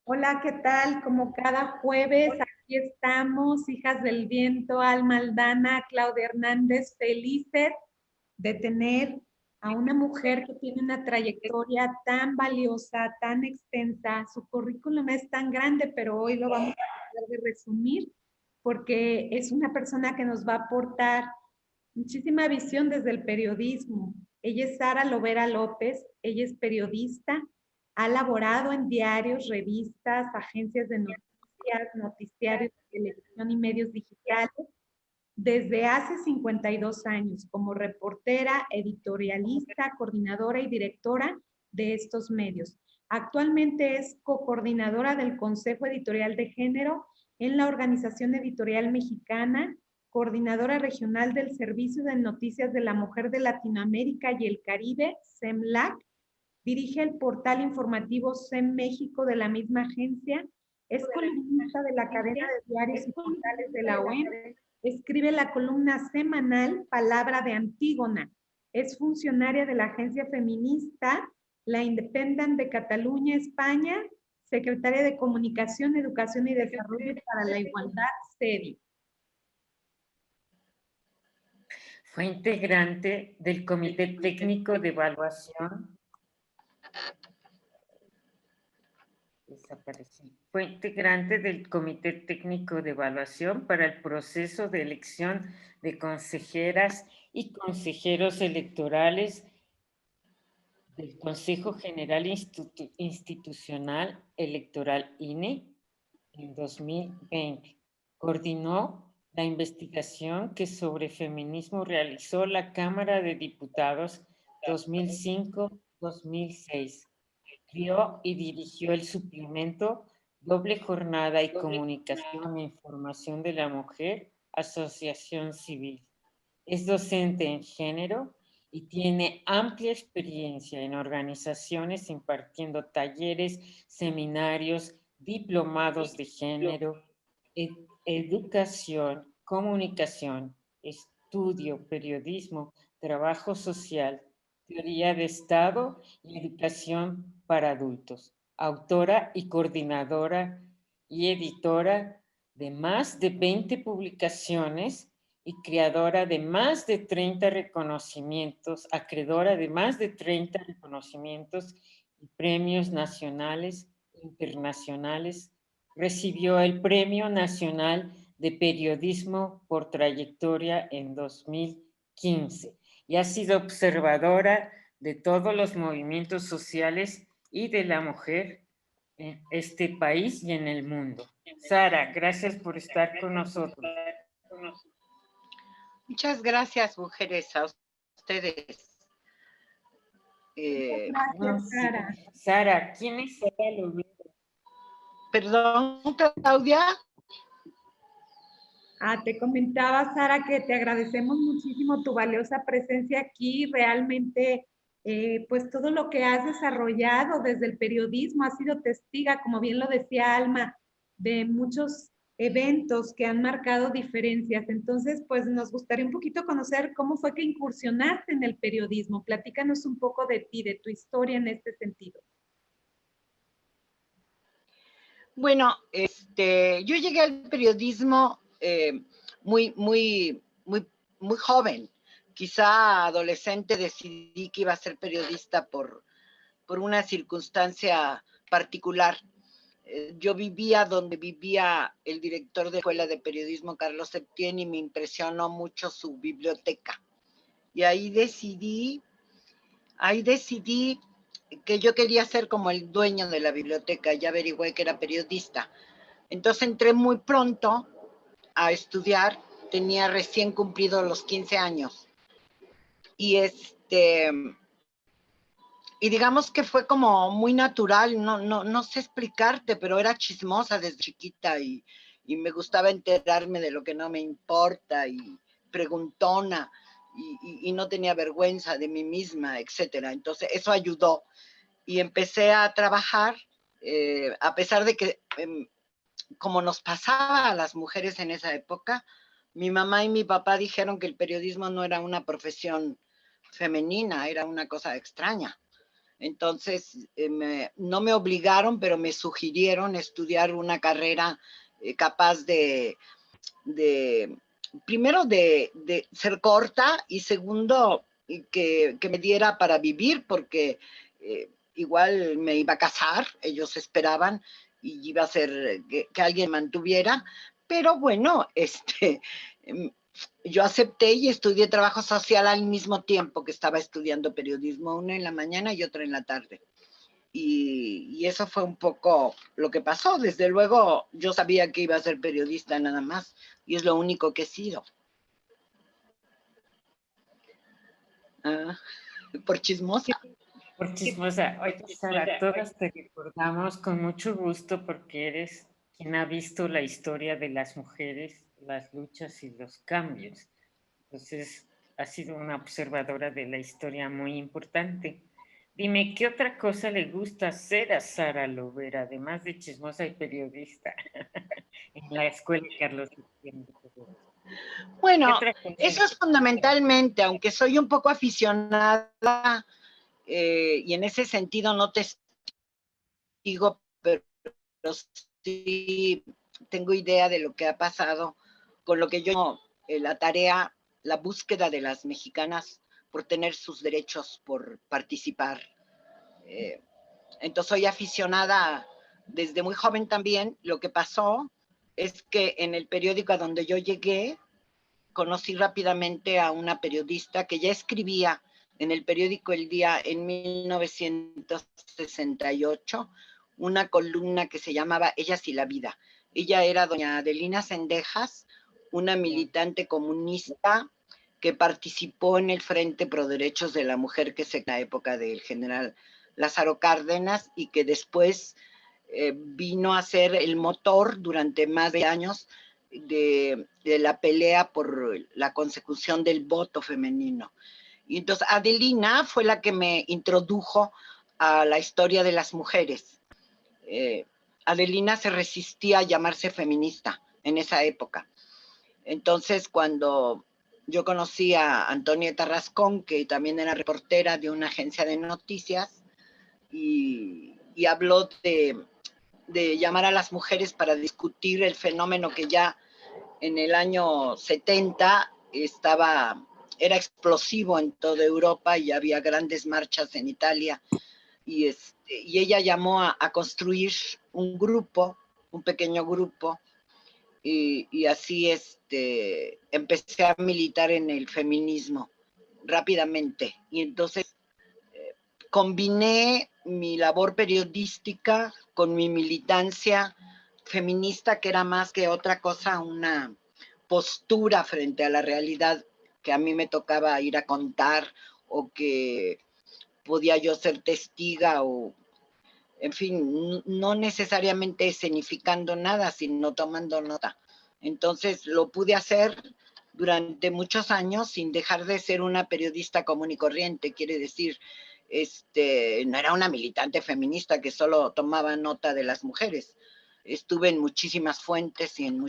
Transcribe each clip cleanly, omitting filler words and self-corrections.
Hola, ¿qué tal? Como cada jueves, aquí estamos, hijas del viento, Alma Aldana, Claudia Hernández, felices de tener a una mujer que tiene una trayectoria tan valiosa, tan extensa. Su currículum es tan grande, pero hoy lo vamos a tratar de resumir porque es una persona que nos va a aportar muchísima visión desde el periodismo. Ella es Sara Lovera López, ella es periodista, ha laborado en diarios, revistas, agencias de noticias, noticiarios de televisión y medios digitales desde hace 52 años como reportera, editorialista, coordinadora y directora de estos medios. Actualmente es co-coordinadora del Consejo Editorial de Género en la Organización Editorial Mexicana, coordinadora regional del Servicio de Noticias de la Mujer de Latinoamérica y el Caribe, CEMLAC, dirige el portal informativo CEM México de la misma agencia, es columnista de la cadena de diarios y portales de la OEM, escribe la columna semanal Palabra de Antígona, es funcionaria de la agencia feminista La Independent de Cataluña, España, secretaria de Comunicación, Educación y Desarrollo para la Igualdad, CEDI. Fue integrante del Comité Técnico de Evaluación. Fue integrante del Comité Técnico de Evaluación para el proceso de elección de consejeras y consejeros electorales del Consejo General Institucional Electoral INE en 2020. Coordinó la investigación que sobre feminismo realizó la Cámara de Diputados 2005-2006. Creó y dirigió el suplemento Doble Jornada y Comunicación e Información de la Mujer, Asociación Civil. Es docente en género y tiene amplia experiencia en organizaciones impartiendo talleres, seminarios, diplomados de género, educación, comunicación, estudio, periodismo, trabajo social, teoría de Estado y educación para adultos. Autora y coordinadora y editora de más de 20 publicaciones y creadora de más de 30 reconocimientos, acreedora de más de 30 reconocimientos y premios nacionales e internacionales. Recibió el Premio Nacional de Periodismo por Trayectoria en 2015 y ha sido observadora de todos los movimientos sociales y de la mujer en este país y en el mundo. Sara, gracias por estar con nosotros. Muchas gracias, mujeres, a ustedes. Gracias, Sara. Sara, ¿quién es Sara Lovera? Perdón, Claudia. Te comentaba, Sara, que te agradecemos muchísimo tu valiosa presencia aquí. Realmente, pues todo lo que has desarrollado desde el periodismo ha sido testiga, como bien lo decía Alma, de muchos eventos que han marcado diferencias. Entonces, pues nos gustaría un poquito conocer cómo fue que incursionaste en el periodismo. Platícanos un poco de ti, de tu historia en este sentido. Bueno, yo llegué al periodismo muy joven. Quizá adolescente decidí que iba a ser periodista por una circunstancia particular. Yo vivía donde vivía el director de Escuela de Periodismo, Carlos Septién, y me impresionó mucho su biblioteca. Y ahí decidí que yo quería ser como el dueño de la biblioteca. Ya averigüé que era periodista. Entonces entré muy pronto a estudiar, tenía recién cumplido los 15 años. Y y digamos que fue como muy natural, no sé explicarte, pero era chismosa desde chiquita y me gustaba enterarme de lo que no me importa y preguntona y no tenía vergüenza de mí misma, etcétera. Entonces eso ayudó y empecé a trabajar, a pesar de que, como nos pasaba a las mujeres en esa época, mi mamá y mi papá dijeron que el periodismo no era una profesión femenina, era una cosa extraña. Entonces, no me obligaron, pero me sugirieron estudiar una carrera capaz primero de ser corta y segundo, que me diera para vivir, porque igual me iba a casar, ellos esperaban, y iba a ser que alguien mantuviera, pero bueno, yo acepté y estudié trabajo social al mismo tiempo que estaba estudiando periodismo, una en la mañana y otra en la tarde. Y eso fue un poco lo que pasó. Desde luego, yo sabía que iba a ser periodista nada más, y es lo único que he sido. Por chismosa. Por chismosa. Oye, Sara, todas te recordamos con mucho gusto porque eres quien ha visto la historia de las mujeres, las luchas y los cambios. Entonces, has sido una observadora de la historia muy importante. Dime, ¿qué otra cosa le gusta hacer a Sara Lovera, además de chismosa y periodista en la escuela Carlos Septiembre? Bueno, eso es fundamentalmente, aunque soy un poco aficionada, y en ese sentido no te digo, pero sí tengo idea de lo que ha pasado con lo que yo llamo la tarea, la búsqueda de las mexicanas por tener sus derechos, por participar. Entonces soy aficionada desde muy joven también. Lo que pasó es que en el periódico a donde yo llegué, conocí rápidamente a una periodista que ya escribía en el periódico El Día en 1968, una columna que se llamaba Ellas y la Vida. Ella era doña Adelina Cendejas, una militante comunista que participó en el Frente Pro Derechos de la Mujer, que es en la época del general Lázaro Cárdenas, y que después vino a ser el motor durante más de años de la pelea por la consecución del voto femenino. Y entonces Adelina fue la que me introdujo a la historia de las mujeres. Adelina se resistía a llamarse feminista en esa época. Entonces, cuando yo conocí a Antonieta Rascón, que también era reportera de una agencia de noticias, y habló de llamar a las mujeres para discutir el fenómeno que ya en el año 70 era explosivo en toda Europa y había grandes marchas en Italia, y ella llamó a construir un grupo, un pequeño grupo, y así empecé a militar en el feminismo rápidamente. Y entonces combiné mi labor periodística con mi militancia feminista, que era más que otra cosa una postura frente a la realidad que a mí me tocaba ir a contar, o que podía yo ser testiga, o en fin, no necesariamente escenificando nada, sino tomando nota. Entonces lo pude hacer durante muchos años sin dejar de ser una periodista común y corriente. Quiere decir, no era una militante feminista que solo tomaba nota de las mujeres. Estuve en muchísimas fuentes y en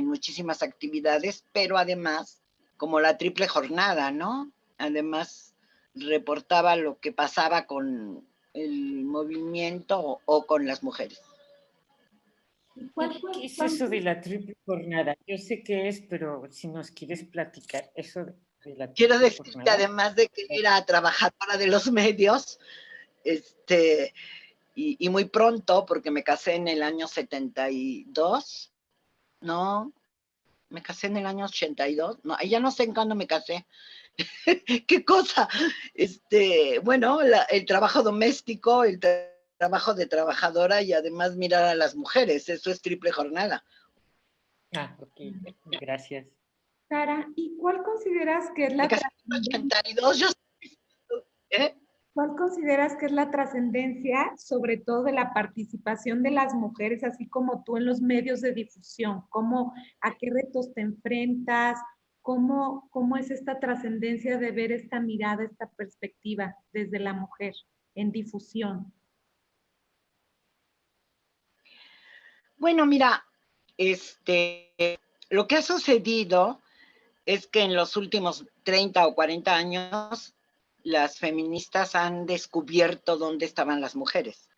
muchísimas actividades, pero además, como la triple jornada, ¿no? Además, reportaba lo que pasaba con el movimiento o con las mujeres. ¿Qué es eso de la triple jornada? Yo sé qué es, pero si nos quieres platicar eso de la Quiero triple decir jornada. que además de que era trabajadora de los medios, y muy pronto, porque me casé en el año 72, no, me casé en el año 82, no, ya no sé en cuándo me casé. ¿Qué cosa? Bueno, el trabajo doméstico, el trabajo de trabajadora, y además mirar a las mujeres, eso es triple jornada. Ok, gracias. Sara, ¿y cuál consideras que es la trascendencia? ¿Cuál consideras que es la trascendencia, sobre todo de la participación de las mujeres, así como tú en los medios de difusión? ¿A qué retos te enfrentas? ¿Cómo es esta trascendencia de ver esta mirada, esta perspectiva desde la mujer en difusión? Bueno, mira, lo que ha sucedido es que en los últimos 30 o 40 años las feministas han descubierto dónde estaban las mujeres.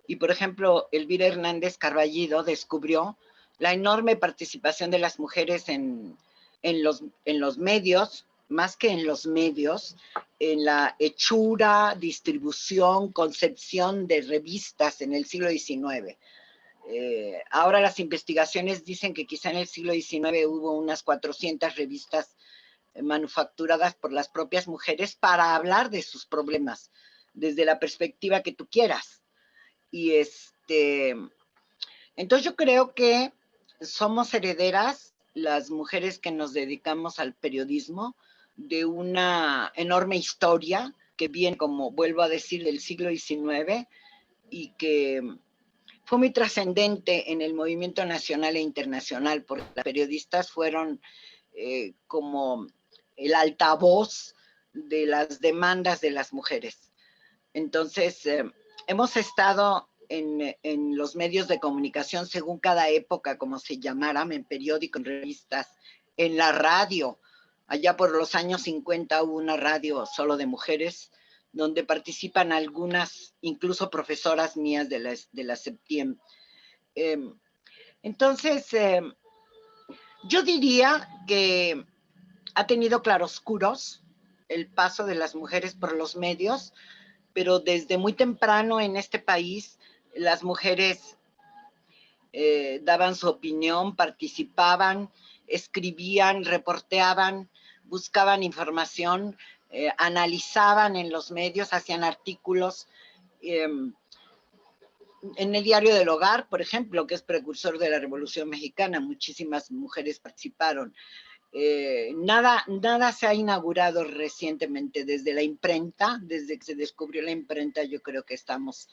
Y, por ejemplo, Elvira Hernández Carballido descubrió la enorme participación de las mujeres en los medios, más que en los medios, en la hechura, distribución, concepción de revistas en el siglo XIX. Ahora las investigaciones dicen que quizá en el siglo XIX hubo unas 400 revistas manufacturadas por las propias mujeres para hablar de sus problemas, desde la perspectiva que tú quieras. Y entonces yo creo que somos herederas, las mujeres que nos dedicamos al periodismo, de una enorme historia que viene, como vuelvo a decir, del siglo XIX y que fue muy trascendente en el movimiento nacional e internacional, porque las periodistas fueron como el altavoz de las demandas de las mujeres. Entonces, hemos estado en los medios de comunicación según cada época, como se llamaran, en periódicos, en revistas, en la radio. Allá por los años 50 hubo una radio solo de mujeres, donde participan algunas, incluso profesoras mías de la Septiem. Entonces, yo diría que ha tenido claroscuros el paso de las mujeres por los medios, pero desde muy temprano en este país las mujeres daban su opinión, participaban, escribían, reporteaban, buscaban información, analizaban en los medios, hacían artículos. En el Diario del Hogar, por ejemplo, que es precursor de la Revolución Mexicana, muchísimas mujeres participaron. Nada se ha inaugurado recientemente desde la imprenta, desde que se descubrió la imprenta, yo creo que estamos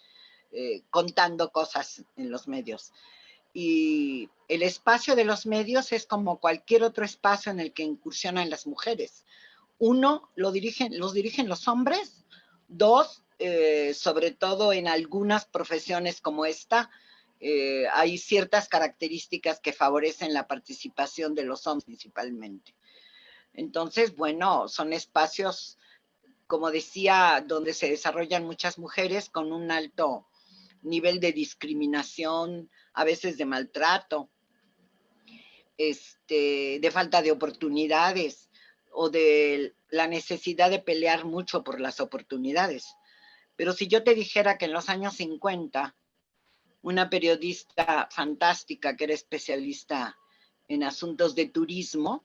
contando cosas en los medios. Y el espacio de los medios es como cualquier otro espacio en el que incursionan las mujeres. Uno, los dirigen los hombres. Dos, sobre todo en algunas profesiones como esta, hay ciertas características que favorecen la participación de los hombres principalmente. Entonces, bueno, son espacios, como decía, donde se desarrollan muchas mujeres con un alto nivel de discriminación, a veces de maltrato, de falta de oportunidades o de la necesidad de pelear mucho por las oportunidades. Pero si yo te dijera que en los años 50, una periodista fantástica que era especialista en asuntos de turismo,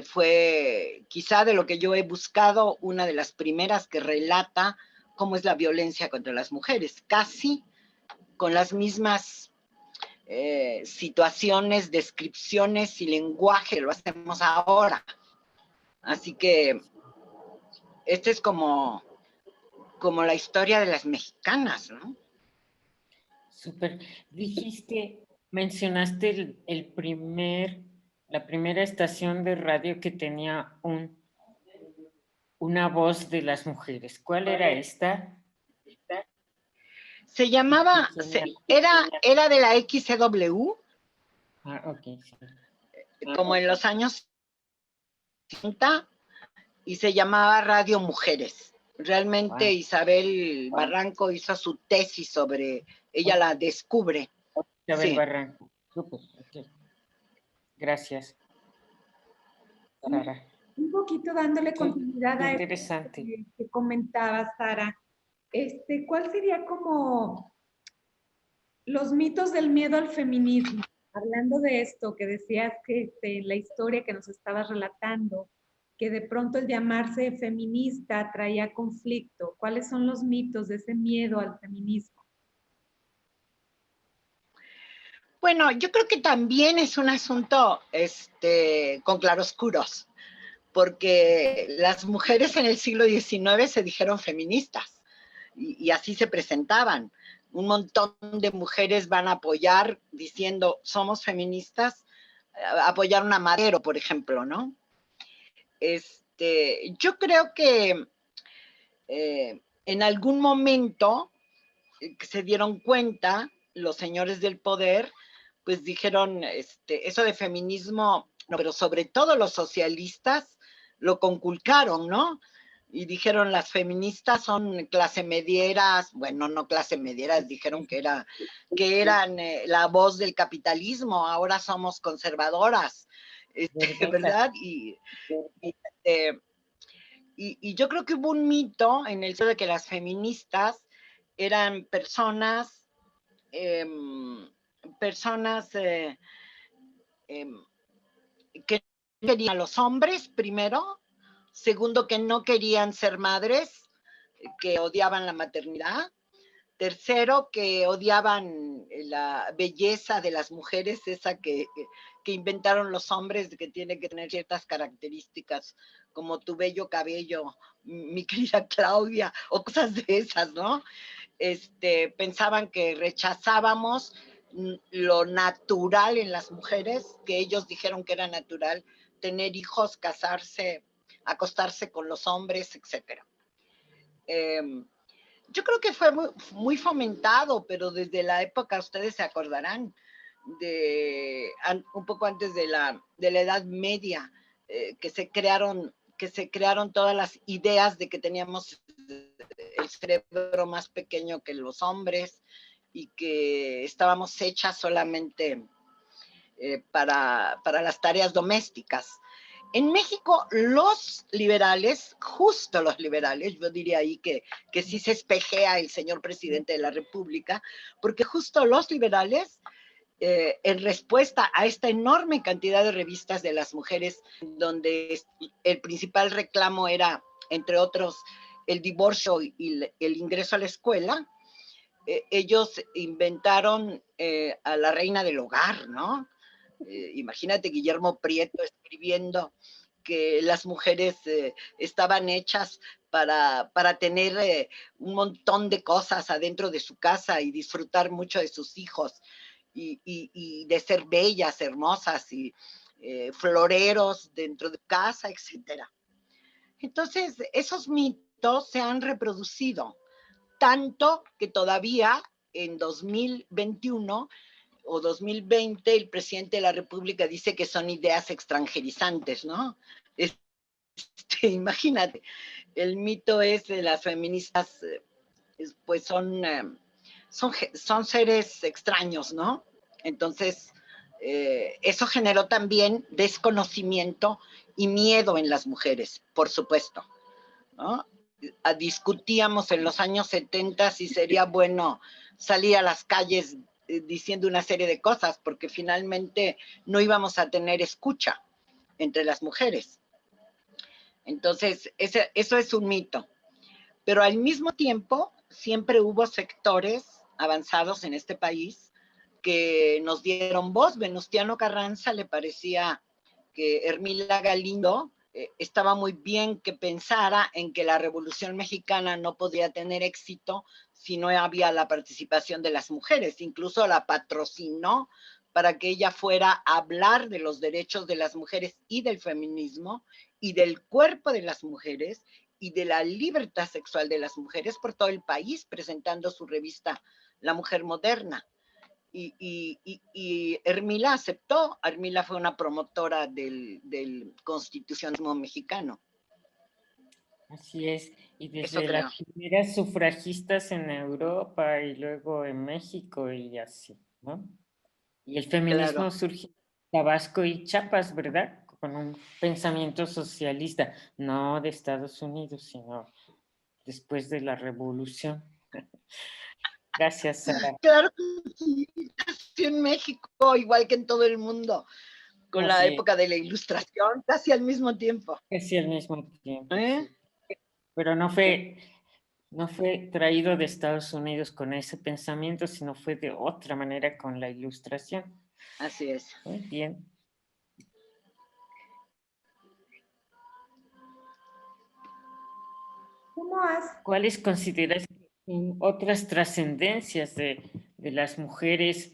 fue quizá de lo que yo he buscado una de las primeras que relata cómo es la violencia contra las mujeres, casi con las mismas situaciones, descripciones y lenguaje lo hacemos ahora. Así que esta es como la historia de las mexicanas, ¿no? Súper. Mencionaste la primera estación de radio que tenía una voz de las mujeres. ¿Cuál era esta? Se llamaba, era de la XCW. Ah, ok. Sí. Como en los años 60, y se llamaba Radio Mujeres. Realmente wow. Isabel Barranco hizo su tesis sobre, ella la descubre. Isabel Barranco, súper, ok. Gracias. Sara. Un poquito dándole continuidad a interesante. Que comentaba Sara. ¿Cuál sería como los mitos del miedo al feminismo? Hablando de esto, que decías que la historia que nos estabas relatando, que de pronto el llamarse feminista traía conflicto. ¿Cuáles son los mitos de ese miedo al feminismo? Bueno, yo creo que también es un asunto con claroscuros, porque las mujeres en el siglo XIX se dijeron feministas y así se presentaban. Un montón de mujeres van a apoyar diciendo somos feministas, apoyaron a Madero, por ejemplo, ¿no? Yo creo que en algún momento se dieron cuenta los señores del poder, pues dijeron, eso de feminismo, no, pero sobre todo los socialistas lo conculcaron, ¿no? y dijeron las feministas son clase medieras, bueno, no clase medieras, dijeron que eran la voz del capitalismo, ahora somos conservadoras, ¿verdad? Eh, y yo creo que hubo un mito en el sentido de que las feministas eran personas, que querían a los hombres primero, segundo que no querían ser madres, que odiaban la maternidad, tercero que odiaban la belleza de las mujeres, esa que inventaron los hombres, que tiene que tener ciertas características, como tu bello cabello, mi querida Claudia, o cosas de esas, ¿no? Pensaban que rechazábamos lo natural en las mujeres, que ellos dijeron que era natural, tener hijos, casarse, acostarse con los hombres, etc. Yo creo que fue muy fomentado, pero desde la época, ustedes se acordarán, un poco antes de la Edad Media, que se crearon todas las ideas de que teníamos el cerebro más pequeño que los hombres y que estábamos hechas solamente para las tareas domésticas. En México, los liberales, justo los liberales, yo diría ahí que sí se espejea el señor presidente de la República, porque justo los liberales, en respuesta a esta enorme cantidad de revistas de las mujeres, donde el principal reclamo era, entre otros, el divorcio y el ingreso a la escuela, ellos inventaron a la reina del hogar, ¿no? Imagínate Guillermo Prieto escribiendo que las mujeres estaban hechas para tener un montón de cosas adentro de su casa y disfrutar mucho de sus hijos y de ser bellas, hermosas y floreros dentro de casa, etc. Entonces, esos mitos se han reproducido, tanto que todavía en 2021 o 2020 el presidente de la República dice que son ideas extranjerizantes, ¿no? Imagínate, el mito es de las feministas, pues son seres extraños, ¿no? Entonces, eso generó también desconocimiento y miedo en las mujeres, por supuesto, ¿no? Discutíamos en los años 70 si sería bueno salir a las calles diciendo una serie de cosas, porque finalmente no íbamos a tener escucha entre las mujeres. Entonces, eso es un mito. Pero al mismo tiempo, siempre hubo sectores avanzados en este país que nos dieron voz. Venustiano Carranza le parecía que Hermila Galindo estaba muy bien que pensara en que la Revolución Mexicana no podía tener éxito si no había la participación de las mujeres. Incluso la patrocinó para que ella fuera a hablar de los derechos de las mujeres y del feminismo y del cuerpo de las mujeres y de la libertad sexual de las mujeres por todo el país, presentando su revista La Mujer Moderna. Y Hermila aceptó. Hermila fue una promotora del constitucionalismo mexicano. Así es, y desde las primeras sufragistas en Europa y luego en México y así, ¿no? Y el feminismo surgió en Tabasco y Chiapas, ¿verdad? Con un pensamiento socialista, no de Estados Unidos, sino después de la revolución. Gracias, Sara. Claro que sí, casi en México, igual que en todo el mundo, con la época de la Ilustración, casi al mismo tiempo. Casi al mismo tiempo, sí. Pero no fue traído de Estados Unidos con ese pensamiento, sino fue de otra manera con la Ilustración. Así es. Muy bien. ¿Cuáles consideras otras trascendencias de las mujeres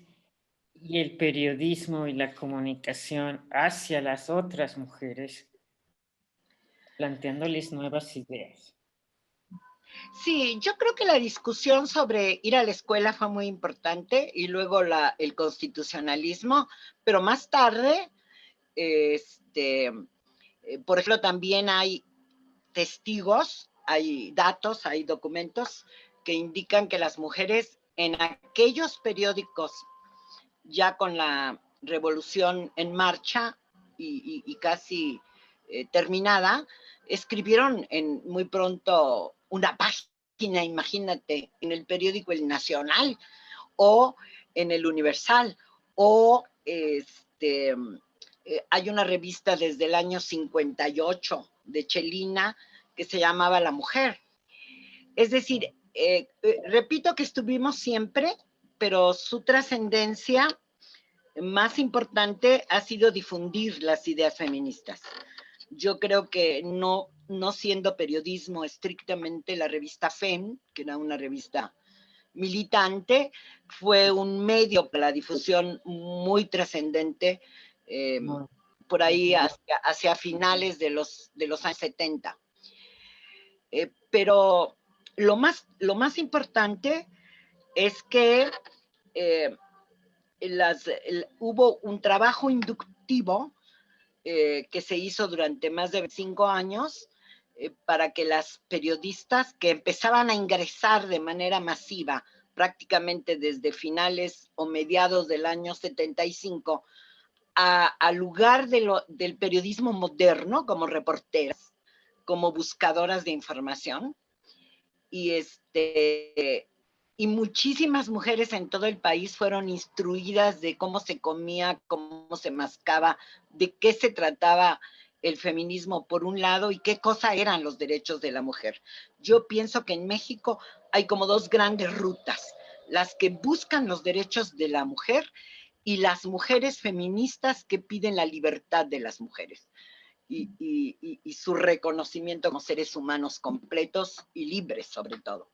y el periodismo y la comunicación hacia las otras mujeres, planteándoles nuevas ideas? Sí, yo creo que la discusión sobre ir a la escuela fue muy importante y luego el constitucionalismo, pero más tarde, por ejemplo, también hay testigos hay datos, hay documentos que indican que las mujeres en aquellos periódicos ya con la revolución en marcha y casi terminada, escribieron muy pronto una página, imagínate, en el periódico El Nacional o en el Universal, o hay una revista desde el año 58 de Chelina que se llamaba La Mujer. Es decir, repito que estuvimos siempre, pero su trascendencia más importante ha sido difundir las ideas feministas. Yo creo que no siendo periodismo estrictamente, la revista FEM, que era una revista militante, fue un medio para la difusión muy trascendente por ahí hacia finales de los años 70. Pero lo más importante es que hubo un trabajo inductivo que se hizo durante más de 5 años para que las periodistas que empezaban a ingresar de manera masiva, prácticamente desde finales o mediados del año 75, al lugar del periodismo moderno, como reporteras, como buscadoras de información, y muchísimas mujeres en todo el país fueron instruidas de cómo se comía, cómo se mascaba, de qué se trataba el feminismo por un lado y qué cosa eran los derechos de la mujer. Yo pienso que en México hay como 2 grandes rutas, las que buscan los derechos de la mujer y las mujeres feministas que piden la libertad de las mujeres y su reconocimiento como seres humanos completos y libres sobre todo.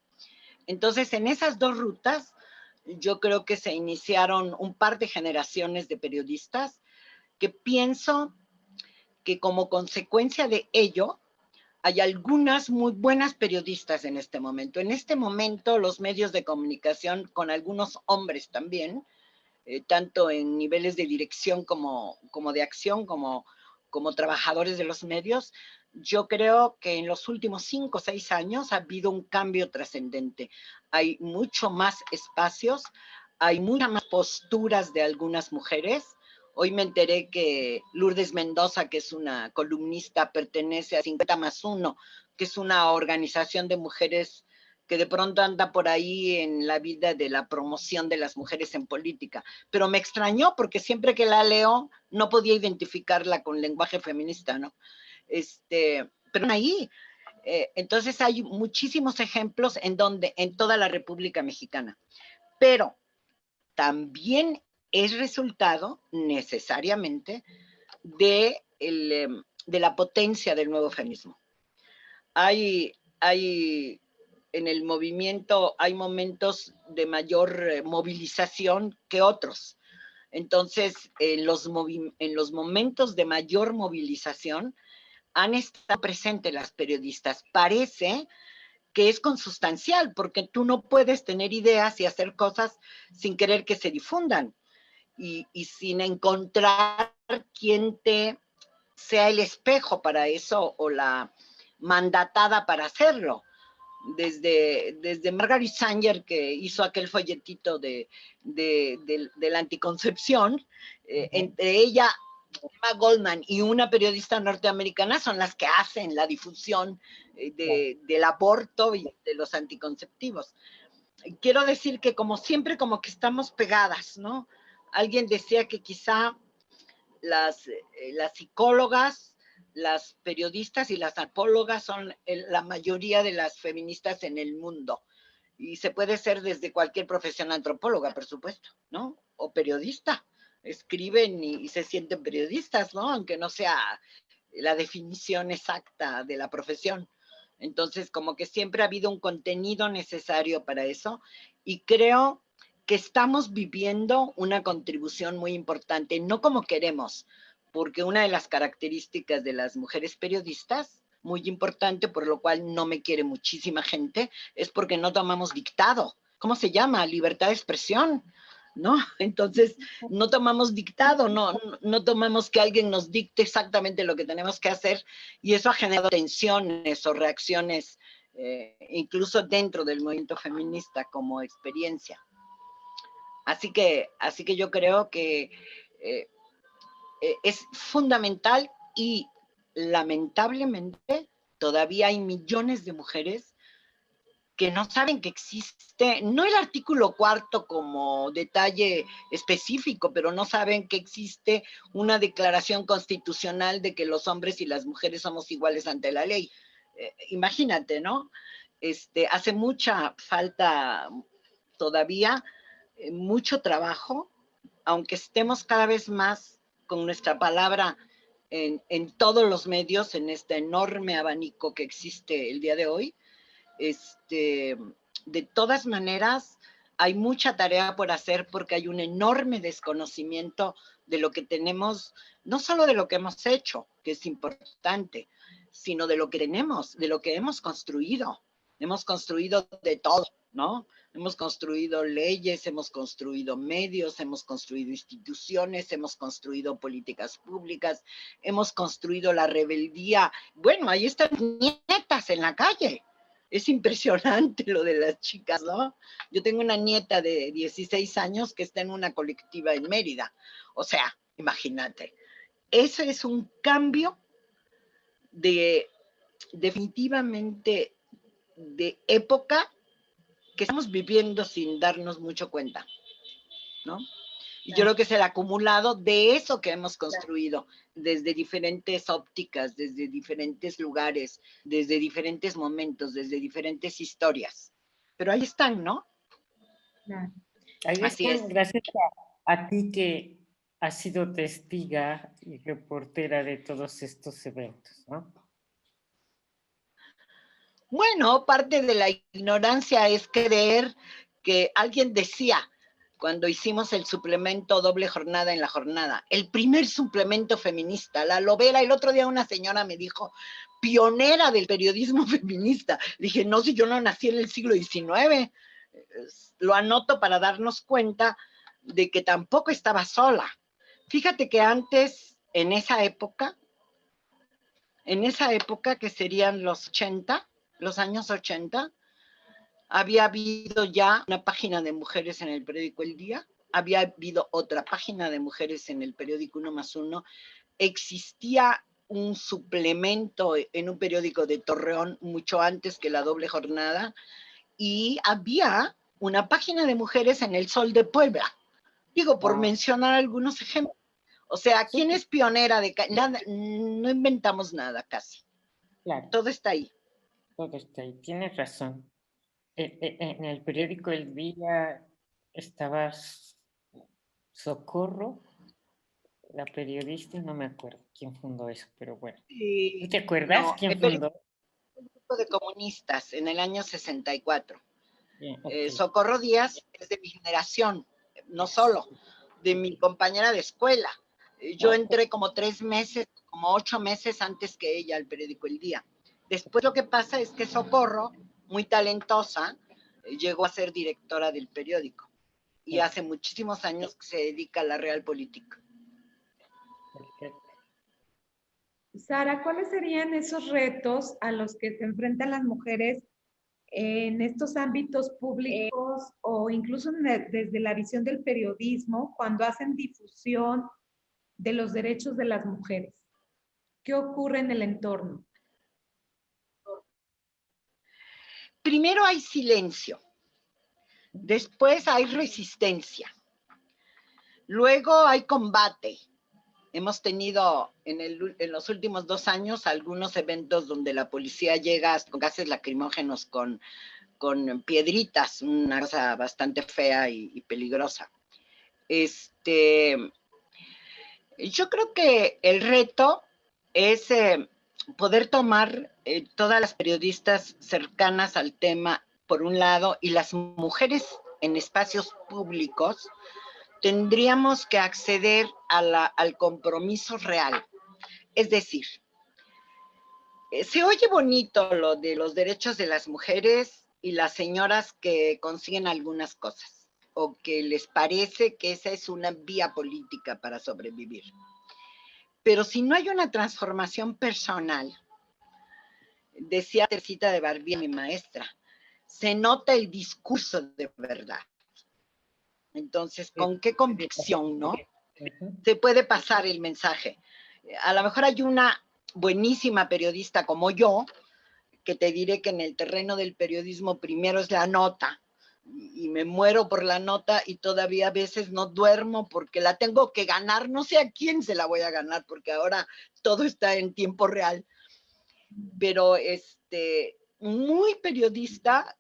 Entonces, en esas 2 rutas, yo creo que se iniciaron un par de generaciones de periodistas que pienso que como consecuencia de ello, hay algunas muy buenas periodistas en este momento. En este momento, los medios de comunicación, con algunos hombres también, tanto en niveles de dirección como de acción, como trabajadores de los medios, yo creo que en los últimos 5 o 6 años ha habido un cambio trascendente. Hay mucho más espacios, hay muchas más posturas de algunas mujeres. Hoy me enteré que Lourdes Mendoza, que es una columnista, pertenece a 50+1, que es una organización de mujeres que de pronto anda por ahí en la vida de la promoción de las mujeres en política. Pero me extrañó porque siempre que la leo no podía identificarla con lenguaje feminista, ¿no? Pero ahí, entonces hay muchísimos ejemplos en toda la República Mexicana. Pero también es resultado necesariamente de la potencia del nuevo feminismo. En el movimiento hay momentos de mayor movilización que otros. Entonces, en los momentos de mayor movilización han estado presentes las periodistas. Parece que es consustancial, porque tú no puedes tener ideas y hacer cosas sin querer que se difundan y sin encontrar quien te sea el espejo para eso o la mandatada para hacerlo. Desde Margaret Sanger, que hizo aquel folletito de la anticoncepción, entre ella, Emma Goldman y una periodista norteamericana son las que hacen la difusión del aborto y de los anticonceptivos. Quiero decir que como siempre como que estamos pegadas, ¿no? Alguien decía que quizá las psicólogas, las periodistas y las antropólogas son la mayoría de las feministas en el mundo. Y se puede ser desde cualquier profesión antropóloga, por supuesto, ¿no? O periodista. Escriben y se sienten periodistas, ¿no? Aunque no sea la definición exacta de la profesión. Entonces, como que siempre ha habido un contenido necesario para eso. Y creo que estamos viviendo una contribución muy importante, no como queremos, porque una de las características de las mujeres periodistas, muy importante, por lo cual no me quiere muchísima gente, es porque no tomamos dictado. ¿Cómo se llama? Libertad de expresión, ¿no? Entonces, no tomamos dictado, no tomamos que alguien nos dicte exactamente lo que tenemos que hacer, y eso ha generado tensiones o reacciones incluso dentro del movimiento feminista como experiencia. Así que yo creo que es fundamental y lamentablemente todavía hay millones de mujeres que no saben que existe, no el artículo 4 como detalle específico, pero no saben que existe una declaración constitucional de que los hombres y las mujeres somos iguales ante la ley. Imagínate, ¿no? Hace mucha falta todavía, mucho trabajo, aunque estemos cada vez más con nuestra palabra en todos los medios, en este enorme abanico que existe el día de hoy. De todas maneras, hay mucha tarea por hacer porque hay un enorme desconocimiento de lo que tenemos, no solo de lo que hemos hecho, que es importante, sino de lo que tenemos, de lo que hemos construido. Hemos construido de todo, ¿no? Hemos construido leyes, hemos construido medios, hemos construido instituciones, hemos construido políticas públicas, hemos construido la rebeldía. Bueno, ahí están nietas en la calle. Es impresionante lo de las chicas, ¿no? Yo tengo una nieta de 16 años que está en una colectiva en Mérida. O sea, imagínate. Eso es un cambio definitivamente de época que estamos viviendo sin darnos mucho cuenta, ¿no? Y yo creo que es el acumulado de eso que hemos construido desde diferentes ópticas, desde diferentes lugares, desde diferentes momentos, desde diferentes historias. Pero ahí están, ¿no? Claro. Ahí Así están, es. gracias a ti que has sido testiga y reportera de todos estos eventos, ¿no? Bueno, parte de la ignorancia es creer que alguien decía, cuando hicimos el suplemento doble jornada en la jornada, el primer suplemento feminista, la Lovera. El otro día una señora me dijo, pionera del periodismo feminista. Dije, no, si yo no nací en el siglo XIX. Lo anoto para darnos cuenta de que tampoco estaba sola. Fíjate que antes, en esa época que serían los años 80, había habido ya una página de mujeres en el periódico El Día, había habido otra página de mujeres en el periódico 1+1, existía un suplemento en un periódico de Torreón mucho antes que la doble jornada, y había una página de mujeres en El Sol de Puebla. Digo, por mencionar algunos ejemplos. O sea, ¿quién es pionera de nada? No inventamos nada casi. Claro. Todo está ahí. Todo está ahí. Tienes razón. En el periódico El Día estaba Socorro, la periodista, no me acuerdo quién fundó eso, pero bueno. ¿Tú te acuerdas No, quién el periódico fundó? de comunistas en el año 64. Bien, okay. Socorro Díaz es de mi generación, no solo, de mi compañera de escuela. Yo entré como 3 meses, como 8 meses antes que ella al periódico El Día. Después lo que pasa es que Socorro, muy talentosa, llegó a ser directora del periódico. Y hace muchísimos años que se dedica a la realpolitik. Perfecto. Sara, ¿cuáles serían esos retos a los que se enfrentan las mujeres en estos ámbitos públicos o incluso desde la visión del periodismo cuando hacen difusión de los derechos de las mujeres? ¿Qué ocurre en el entorno? Primero hay silencio, después hay resistencia, luego hay combate. Hemos tenido en los últimos 2 años algunos eventos donde la policía llega con gases lacrimógenos, con piedritas, una cosa bastante fea y peligrosa. Yo creo que el reto es poder tomar todas las periodistas cercanas al tema, por un lado, y las mujeres en espacios públicos, tendríamos que acceder al compromiso real. Es decir, se oye bonito lo de los derechos de las mujeres y las señoras que consiguen algunas cosas o que les parece que esa es una vía política para sobrevivir. Pero si no hay una transformación personal, Decía Teresita de Barbie, mi maestra, se nota el discurso de verdad. Entonces, ¿con qué convicción, no? Se puede pasar el mensaje. A lo mejor hay una buenísima periodista como yo, que te diré que en el terreno del periodismo primero es la nota, y me muero por la nota y todavía a veces no duermo porque la tengo que ganar, no sé a quién se la voy a ganar porque ahora todo está en tiempo real, pero muy periodista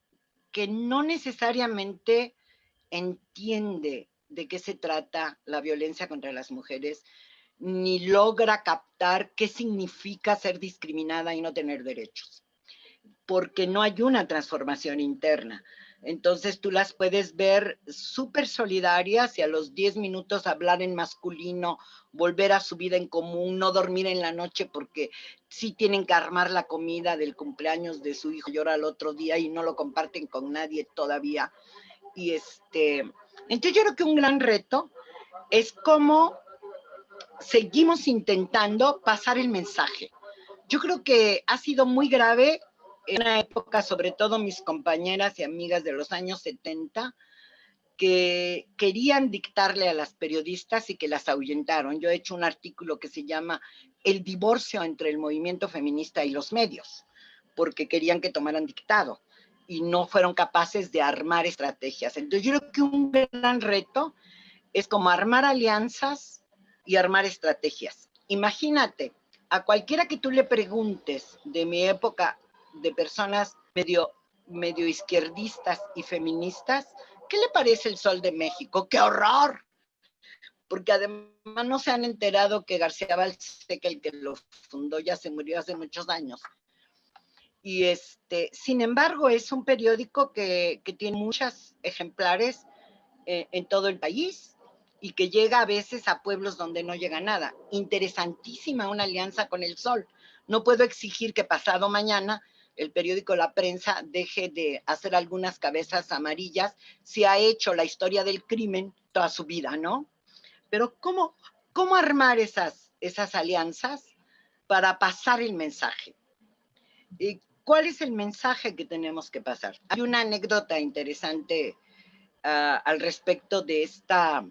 que no necesariamente entiende de qué se trata la violencia contra las mujeres, ni logra captar qué significa ser discriminada y no tener derechos, porque no hay una transformación interna. Entonces tú las puedes ver súper solidarias y a los 10 minutos hablar en masculino, volver a su vida en común, no dormir en la noche porque sí tienen que armar la comida del cumpleaños de su hijo, llora al otro día y no lo comparten con nadie todavía. Y entonces yo creo que un gran reto es cómo seguimos intentando pasar el mensaje. Yo creo que ha sido muy grave en una época, sobre todo mis compañeras y amigas de los años 70, que querían dictarle a las periodistas y que las ahuyentaron. Yo he hecho un artículo que se llama El divorcio entre el movimiento feminista y los medios, porque querían que tomaran dictado y no fueron capaces de armar estrategias. Entonces yo creo que un gran reto es como armar alianzas y armar estrategias. Imagínate, a cualquiera que tú le preguntes de mi época, de personas medio izquierdistas y feministas, ¿qué le parece el Sol de México? ¡Qué horror! Porque además no se han enterado que García Balseca, el que lo fundó, ya se murió hace muchos años. Y sin embargo, es un periódico que tiene muchos ejemplares en todo el país y que llega a veces a pueblos donde no llega nada. Interesantísima una alianza con El Sol. No puedo exigir que pasado mañana el periódico La Prensa deje de hacer algunas cabezas amarillas si ha hecho la historia del crimen toda su vida, ¿no? Pero ¿cómo armar esas alianzas para pasar el mensaje? ¿Y cuál es el mensaje que tenemos que pasar? Hay una anécdota interesante al respecto de esta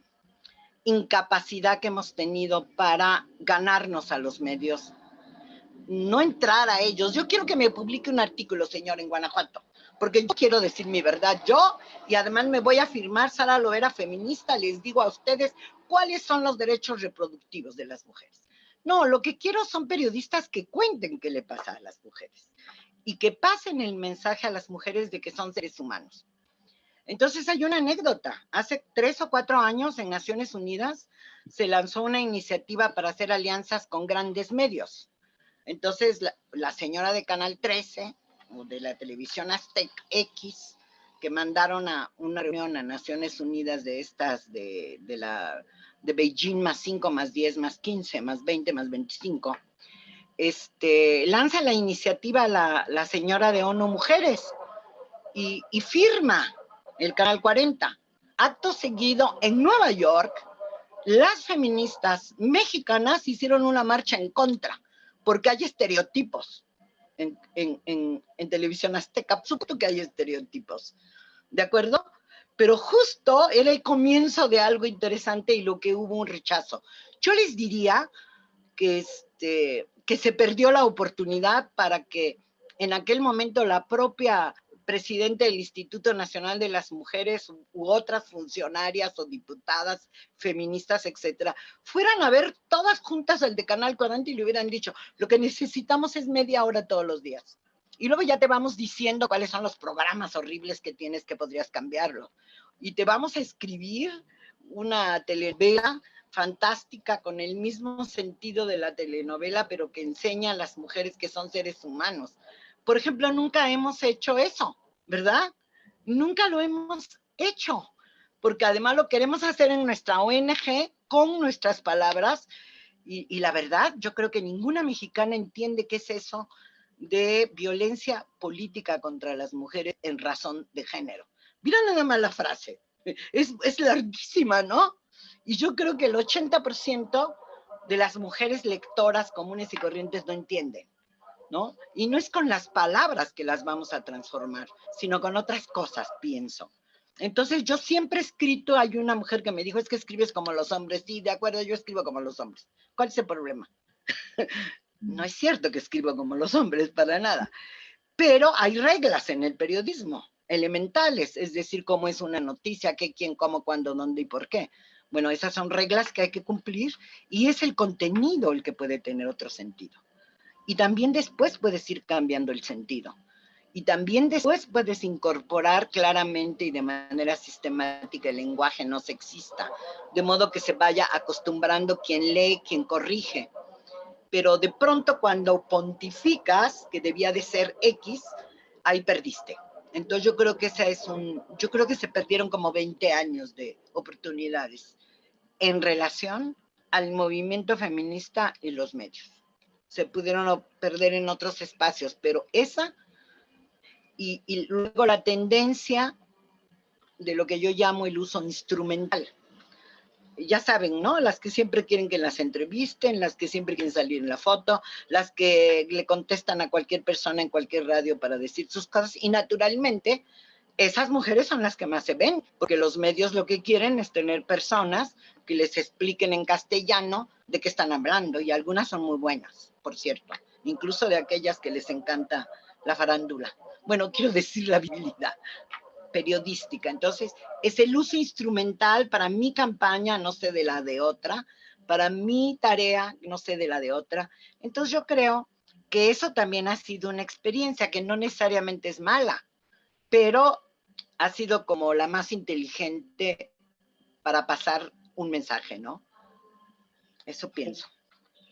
incapacidad que hemos tenido para ganarnos a los medios, no entrar a ellos. Yo quiero que me publique un artículo, señor, en Guanajuato, porque yo quiero decir mi verdad, y además me voy a firmar, Sara Loera, feminista, les digo a ustedes cuáles son los derechos reproductivos de las mujeres. No, lo que quiero son periodistas que cuenten qué le pasa a las mujeres y que pasen el mensaje a las mujeres de que son seres humanos. Entonces hay una anécdota. Hace 3 o 4 años en Naciones Unidas se lanzó una iniciativa para hacer alianzas con grandes medios. Entonces la señora de Canal 13 o de la televisión Azteca X, que mandaron a una reunión a Naciones Unidas de estas, de Beijing +5, +10, +15, +20, +25, lanza la iniciativa la señora de ONU Mujeres y firma el Canal 40. Acto seguido, en Nueva York, las feministas mexicanas hicieron una marcha en contra, porque hay estereotipos en televisión azteca. Supongo que hay estereotipos, ¿de acuerdo? Pero justo era el comienzo de algo interesante y lo que hubo un rechazo. Yo les diría que se perdió la oportunidad para que en aquel momento la propia presidente del Instituto Nacional de las Mujeres u otras funcionarias o diputadas feministas, etcétera, fueran a ver todas juntas el de Canal 40 y le hubieran dicho, lo que necesitamos es media hora todos los días. Y luego ya te vamos diciendo cuáles son los programas horribles que tienes que podrías cambiarlo. Y te vamos a escribir una telenovela fantástica con el mismo sentido de la telenovela, pero que enseña a las mujeres que son seres humanos. Por ejemplo, nunca hemos hecho eso, ¿verdad? Nunca lo hemos hecho, porque además lo queremos hacer en nuestra ONG con nuestras palabras y la verdad, yo creo que ninguna mexicana entiende qué es eso de violencia política contra las mujeres en razón de género. Mira nada más la frase, es larguísima, ¿no? Y yo creo que el 80% de las mujeres lectoras comunes y corrientes no entienden. ¿no? Y no es con las palabras que las vamos a transformar, sino con otras cosas, pienso. Entonces yo siempre he escrito, hay una mujer que me dijo, es que escribes como los hombres. Sí, de acuerdo, yo escribo como los hombres. ¿Cuál es el problema? No es cierto que escribo como los hombres, para nada. Pero hay reglas en el periodismo, elementales, es decir, cómo es una noticia, qué, quién, cómo, cuándo, dónde y por qué. Bueno, esas son reglas que hay que cumplir y es el contenido el que puede tener otro sentido. Y también después puedes ir cambiando el sentido. Y también después puedes incorporar claramente y de manera sistemática el lenguaje no sexista, de modo que se vaya acostumbrando quien lee, quien corrige. Pero de pronto cuando pontificas que debía de ser X, ahí perdiste. Entonces yo creo que yo creo que se perdieron como 20 años de oportunidades en relación al movimiento feminista y los medios. Se pudieron perder en otros espacios, pero esa y luego la tendencia de lo que yo llamo el uso instrumental. Ya saben, ¿no? Las que siempre quieren que las entrevisten, las que siempre quieren salir en la foto, las que le contestan a cualquier persona en cualquier radio para decir sus cosas y naturalmente esas mujeres son las que más se ven, porque los medios lo que quieren es tener personas que les expliquen en castellano de qué están hablando y algunas son muy buenas, por cierto, incluso de aquellas que les encanta la farándula. Bueno, quiero decir la habilidad periodística. Entonces, es el uso instrumental para mi campaña, no sé de la de otra, para mi tarea, no sé de la de otra. Entonces, yo creo que eso también ha sido una experiencia que no necesariamente es mala, pero ha sido como la más inteligente para pasar un mensaje, ¿no? Eso pienso.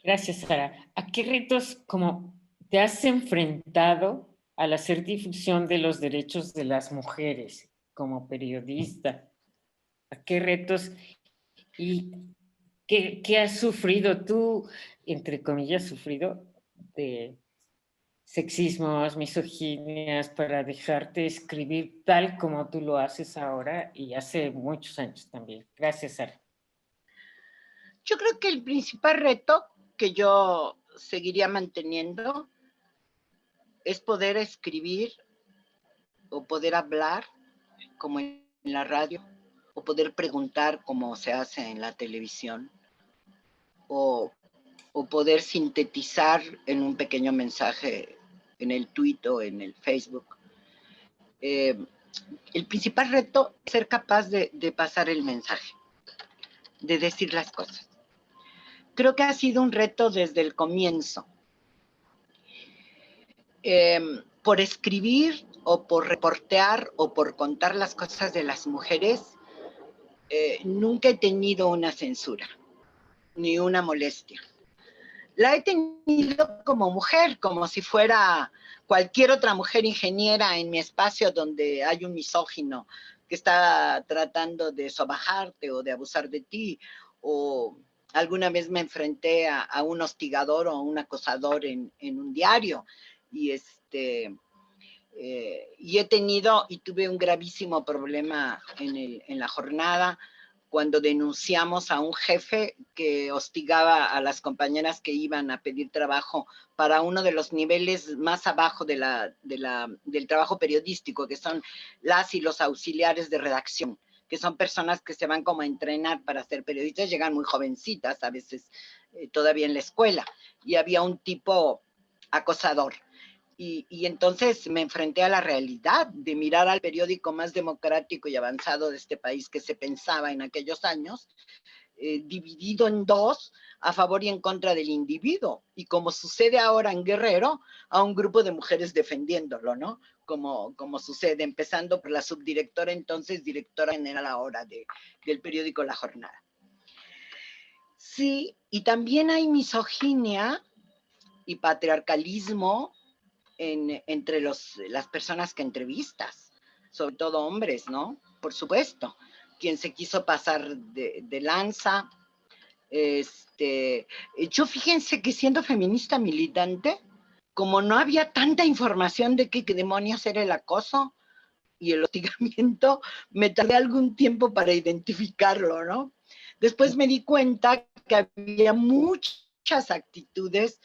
Gracias, Sara. ¿A qué retos como te has enfrentado al hacer difusión de los derechos de las mujeres como periodista? ¿A qué retos y qué has sufrido tú, entre comillas, sufrido de sexismos, misoginias, para dejarte escribir tal como tú lo haces ahora y hace muchos años también? Gracias, Sara. Yo creo que el principal reto que yo seguiría manteniendo es poder escribir o poder hablar como en la radio, o poder preguntar como se hace en la televisión, o poder sintetizar en un pequeño mensaje en el Twitter o en el Facebook. El principal reto es ser capaz de pasar el mensaje, de decir las cosas. Creo que ha sido un reto desde el comienzo. Por escribir o por reportear o por contar las cosas de las mujeres, nunca he tenido una censura, ni una molestia. La he tenido como mujer, como si fuera cualquier otra mujer ingeniera en mi espacio donde hay un misógino que está tratando de sobajarte o de abusar de ti, o alguna vez me enfrenté a un hostigador o a un acosador en un diario, y y he tenido y tuve un gravísimo problema en la jornada cuando denunciamos a un jefe que hostigaba a las compañeras que iban a pedir trabajo para uno de los niveles más abajo del trabajo periodístico, que son las y los auxiliares de redacción, que son personas que se van como a entrenar para ser periodistas, llegan muy jovencitas, a veces todavía en la escuela, y había un tipo acosador. Y entonces me enfrenté a la realidad de mirar al periódico más democrático y avanzado de este país que se pensaba en aquellos años, dividido en dos, a favor y en contra del individuo. Y como sucede ahora en Guerrero, a un grupo de mujeres defendiéndolo, ¿no? Como sucede, empezando por la subdirectora, entonces directora general ahora del periódico La Jornada. Sí, y también hay misoginia y patriarcalismo entre las personas que entrevistas, sobre todo hombres, ¿no? Por supuesto, quien se quiso pasar de lanza. Yo fíjense que siendo feminista militante, como no había tanta información de qué demonios era el acoso y el hostigamiento, me tardé algún tiempo para identificarlo, ¿no? Después me di cuenta que había muchas actitudes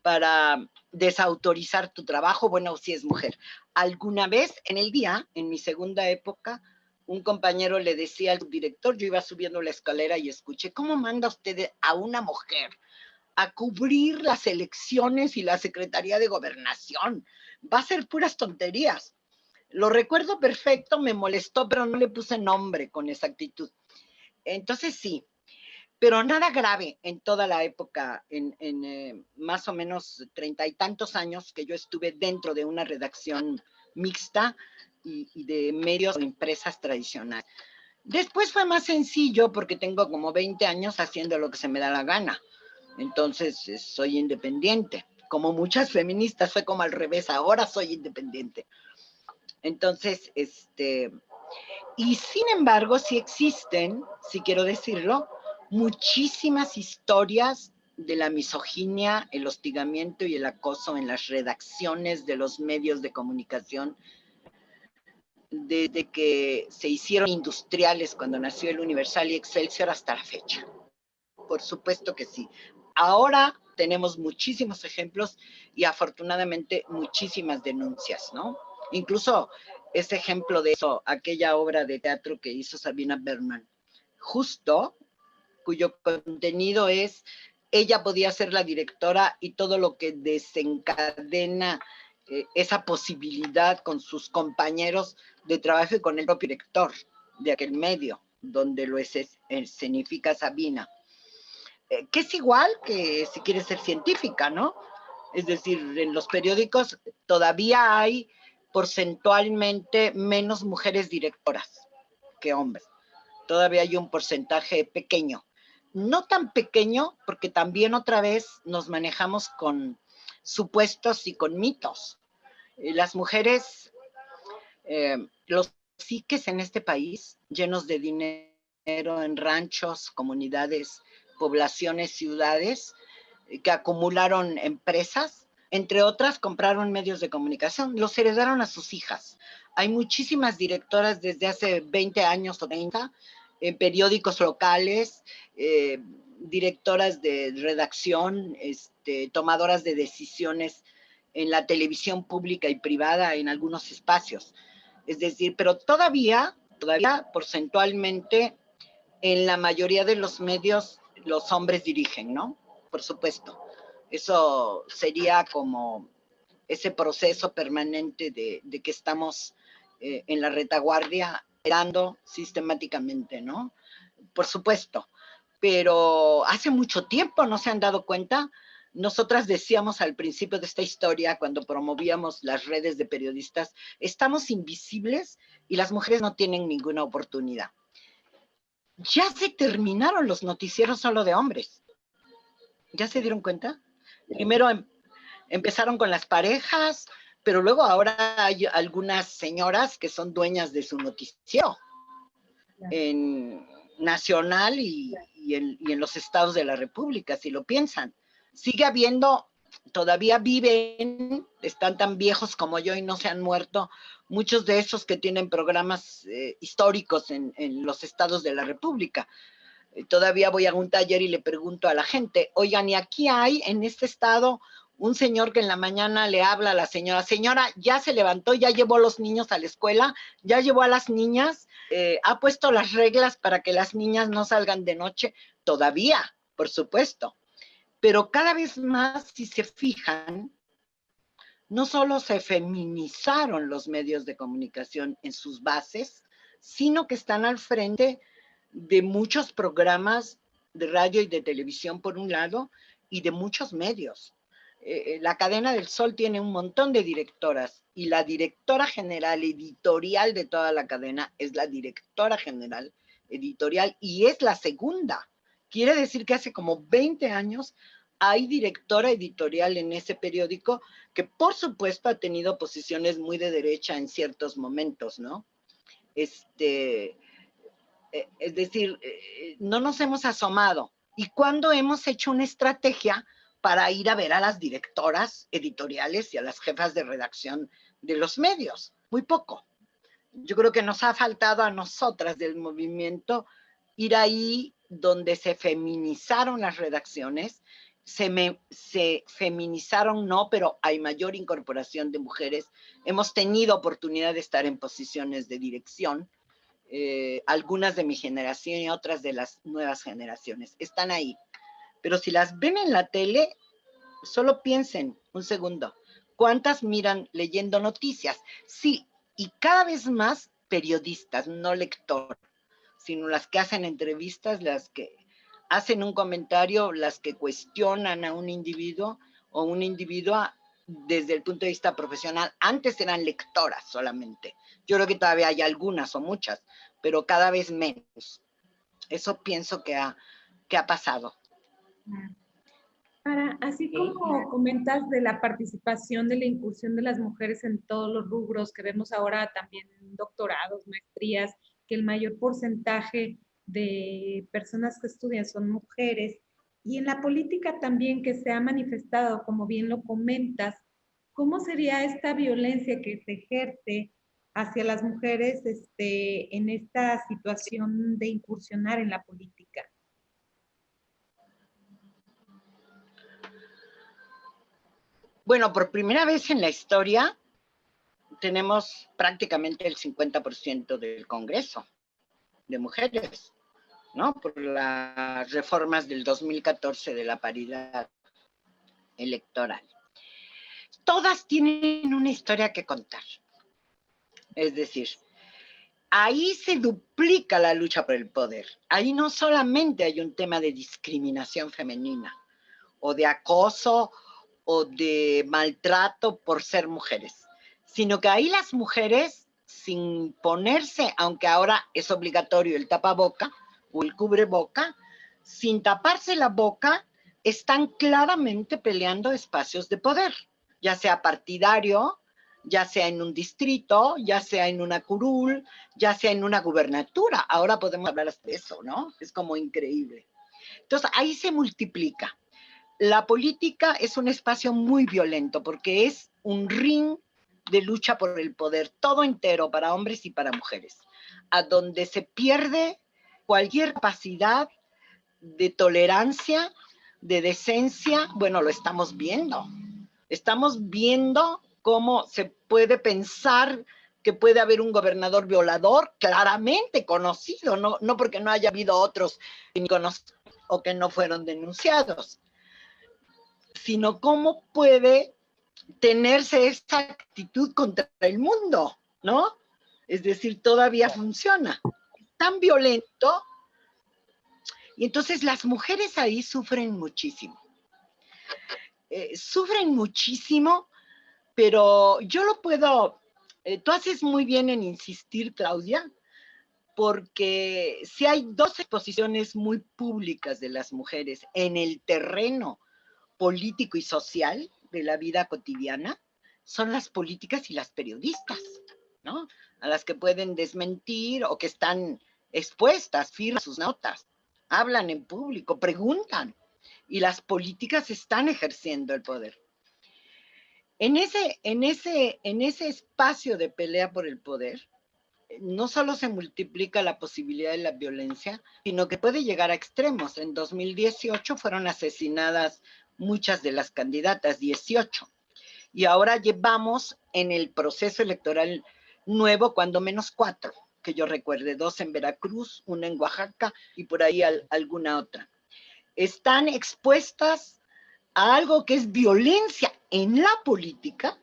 para desautorizar tu trabajo, bueno, si es mujer. Alguna vez en el día, en mi segunda época, un compañero le decía al director, yo iba subiendo la escalera y escuché, ¿cómo manda usted a una mujer a cubrir las elecciones y la Secretaría de Gobernación? Va a ser puras tonterías. Lo recuerdo perfecto, me molestó, pero no le puse nombre con exactitud. Entonces sí, pero nada grave en toda la época, en más o menos 30 y tantos años que yo estuve dentro de una redacción mixta y de medios o empresas tradicionales. Después fue más sencillo porque tengo como 20 años haciendo lo que se me da la gana. Entonces soy independiente. Como muchas feministas fue como al revés, ahora soy independiente. Entonces, y sin embargo, sí existen, si quiero decirlo, muchísimas historias de la misoginia, el hostigamiento y el acoso en las redacciones de los medios de comunicación, desde que se hicieron industriales cuando nació el Universal y Excelsior hasta la fecha. Por supuesto que sí. Ahora tenemos muchísimos ejemplos y afortunadamente muchísimas denuncias, ¿no? Incluso ese ejemplo de eso, aquella obra de teatro que hizo Sabina Berman, justo, cuyo contenido es, ella podía ser la directora y todo lo que desencadena esa posibilidad con sus compañeros de trabajo y con el propio director de aquel medio, donde lo escenifica Sabina. Que es igual que si quieres ser científica, ¿no? Es decir, en los periódicos todavía hay porcentualmente menos mujeres directoras que hombres. Todavía hay un porcentaje pequeño. No tan pequeño, porque también otra vez nos manejamos con supuestos y con mitos. Las mujeres, los psiques en este país, llenos de dinero en ranchos, comunidades, poblaciones, ciudades, que acumularon empresas, entre otras compraron medios de comunicación, los heredaron a sus hijas. Hay muchísimas directoras desde hace 20 años o 30 en periódicos locales, directoras de redacción, tomadoras de decisiones en la televisión pública y privada en algunos espacios. Es decir, pero todavía porcentualmente en la mayoría de los medios los hombres dirigen, ¿no? Por supuesto. Eso sería como ese proceso permanente de que estamos en la retaguardia, esperando sistemáticamente, ¿no? Por supuesto. Pero hace mucho tiempo no se han dado cuenta. Nosotras decíamos al principio de esta historia, cuando promovíamos las redes de periodistas, estamos invisibles y las mujeres no tienen ninguna oportunidad. Ya se terminaron los noticieros solo de hombres. ¿Ya se dieron cuenta? Primero empezaron con las parejas, pero luego ahora hay algunas señoras que son dueñas de su noticiero en nacional y en los estados de la República, si lo piensan. Sigue habiendo, todavía viven, están tan viejos como yo y no se han muerto, muchos de esos que tienen programas históricos en los estados de la República. Todavía voy a un taller y le pregunto a la gente, oigan, ¿y aquí hay en este estado un señor que en la mañana le habla a la señora, señora, ya se levantó, ya llevó a los niños a la escuela, ya llevó a las niñas, ha puesto las reglas para que las niñas no salgan de noche? Todavía, por supuesto. Pero cada vez más, si se fijan, no solo se feminizaron los medios de comunicación en sus bases, sino que están al frente de muchos programas de radio y de televisión, por un lado, y de muchos medios. La cadena del Sol tiene un montón de directoras y la directora general editorial de toda la cadena es la directora general editorial y es la segunda. Quiere decir que hace como 20 años hay directora editorial en ese periódico que por supuesto ha tenido posiciones muy de derecha en ciertos momentos, ¿no? Es decir, no nos hemos asomado. ¿Y cuándo hemos hecho una estrategia para ir a ver a las directoras editoriales y a las jefas de redacción de los medios? Muy poco. Yo creo que nos ha faltado a nosotras del movimiento ir ahí donde se feminizaron las redacciones se feminizaron, no, pero hay mayor incorporación de mujeres. Hemos tenido oportunidad de estar en posiciones de dirección, algunas de mi generación y otras de las nuevas generaciones. Están ahí. Pero si las ven en la tele, solo piensen un segundo. ¿Cuántas miran leyendo noticias? Sí, y cada vez más periodistas, no lectores, sino las que hacen entrevistas, las que hacen un comentario, las que cuestionan a un individuo o una individua desde el punto de vista profesional. Antes eran lectoras solamente. Yo creo que todavía hay algunas o muchas, pero cada vez menos. Eso pienso que ha pasado. Así como comentas de la participación, de la incursión de las mujeres en todos los rubros que vemos ahora también en doctorados, maestrías, que el mayor porcentaje de personas que estudian son mujeres, y en la política también que se ha manifestado, como bien lo comentas, ¿cómo sería esta violencia que se ejerce hacia las mujeres en esta situación de incursionar en la política? Bueno, por primera vez en la historia tenemos prácticamente el 50% del Congreso de mujeres, ¿no? Por las reformas del 2014 de la paridad electoral. Todas tienen una historia que contar. Es decir, ahí se duplica la lucha por el poder. Ahí no solamente hay un tema de discriminación femenina o de acoso o de maltrato por ser mujeres, sino que ahí las mujeres, sin ponerse, aunque ahora es obligatorio el tapaboca o el cubreboca, sin taparse la boca, están claramente peleando espacios de poder, ya sea partidario, ya sea en un distrito, ya sea en una curul, ya sea en una gubernatura. Ahora podemos hablar de eso, ¿no? Es como increíble. Entonces, ahí se multiplica. La política es un espacio muy violento porque es un ring de lucha por el poder, todo entero para hombres y para mujeres, a donde se pierde cualquier capacidad de tolerancia, de decencia. Bueno, lo estamos viendo. Estamos viendo cómo se puede pensar que puede haber un gobernador violador claramente conocido, no porque no haya habido otros o que no fueron denunciados, sino cómo puede tenerse esta actitud contra el mundo, ¿no? Es decir, todavía funciona. Tan violento. Y entonces las mujeres ahí sufren muchísimo. Sufren muchísimo, pero yo lo puedo... tú haces muy bien en insistir, Claudia, porque si hay dos exposiciones muy públicas de las mujeres en el terreno político y social de la vida cotidiana, son las políticas y las periodistas, ¿no? A las que pueden desmentir o que están expuestas, firman sus notas, hablan en público, preguntan, y las políticas están ejerciendo el poder. En ese espacio de pelea por el poder, no solo se multiplica la posibilidad de la violencia, sino que puede llegar a extremos. En 2018 fueron asesinadas muchas de las candidatas, 18. Y ahora llevamos en el proceso electoral nuevo, cuando menos 4, que yo recuerde, 2 en Veracruz, 1 en Oaxaca y por ahí alguna otra. Están expuestas a algo que es violencia en la política,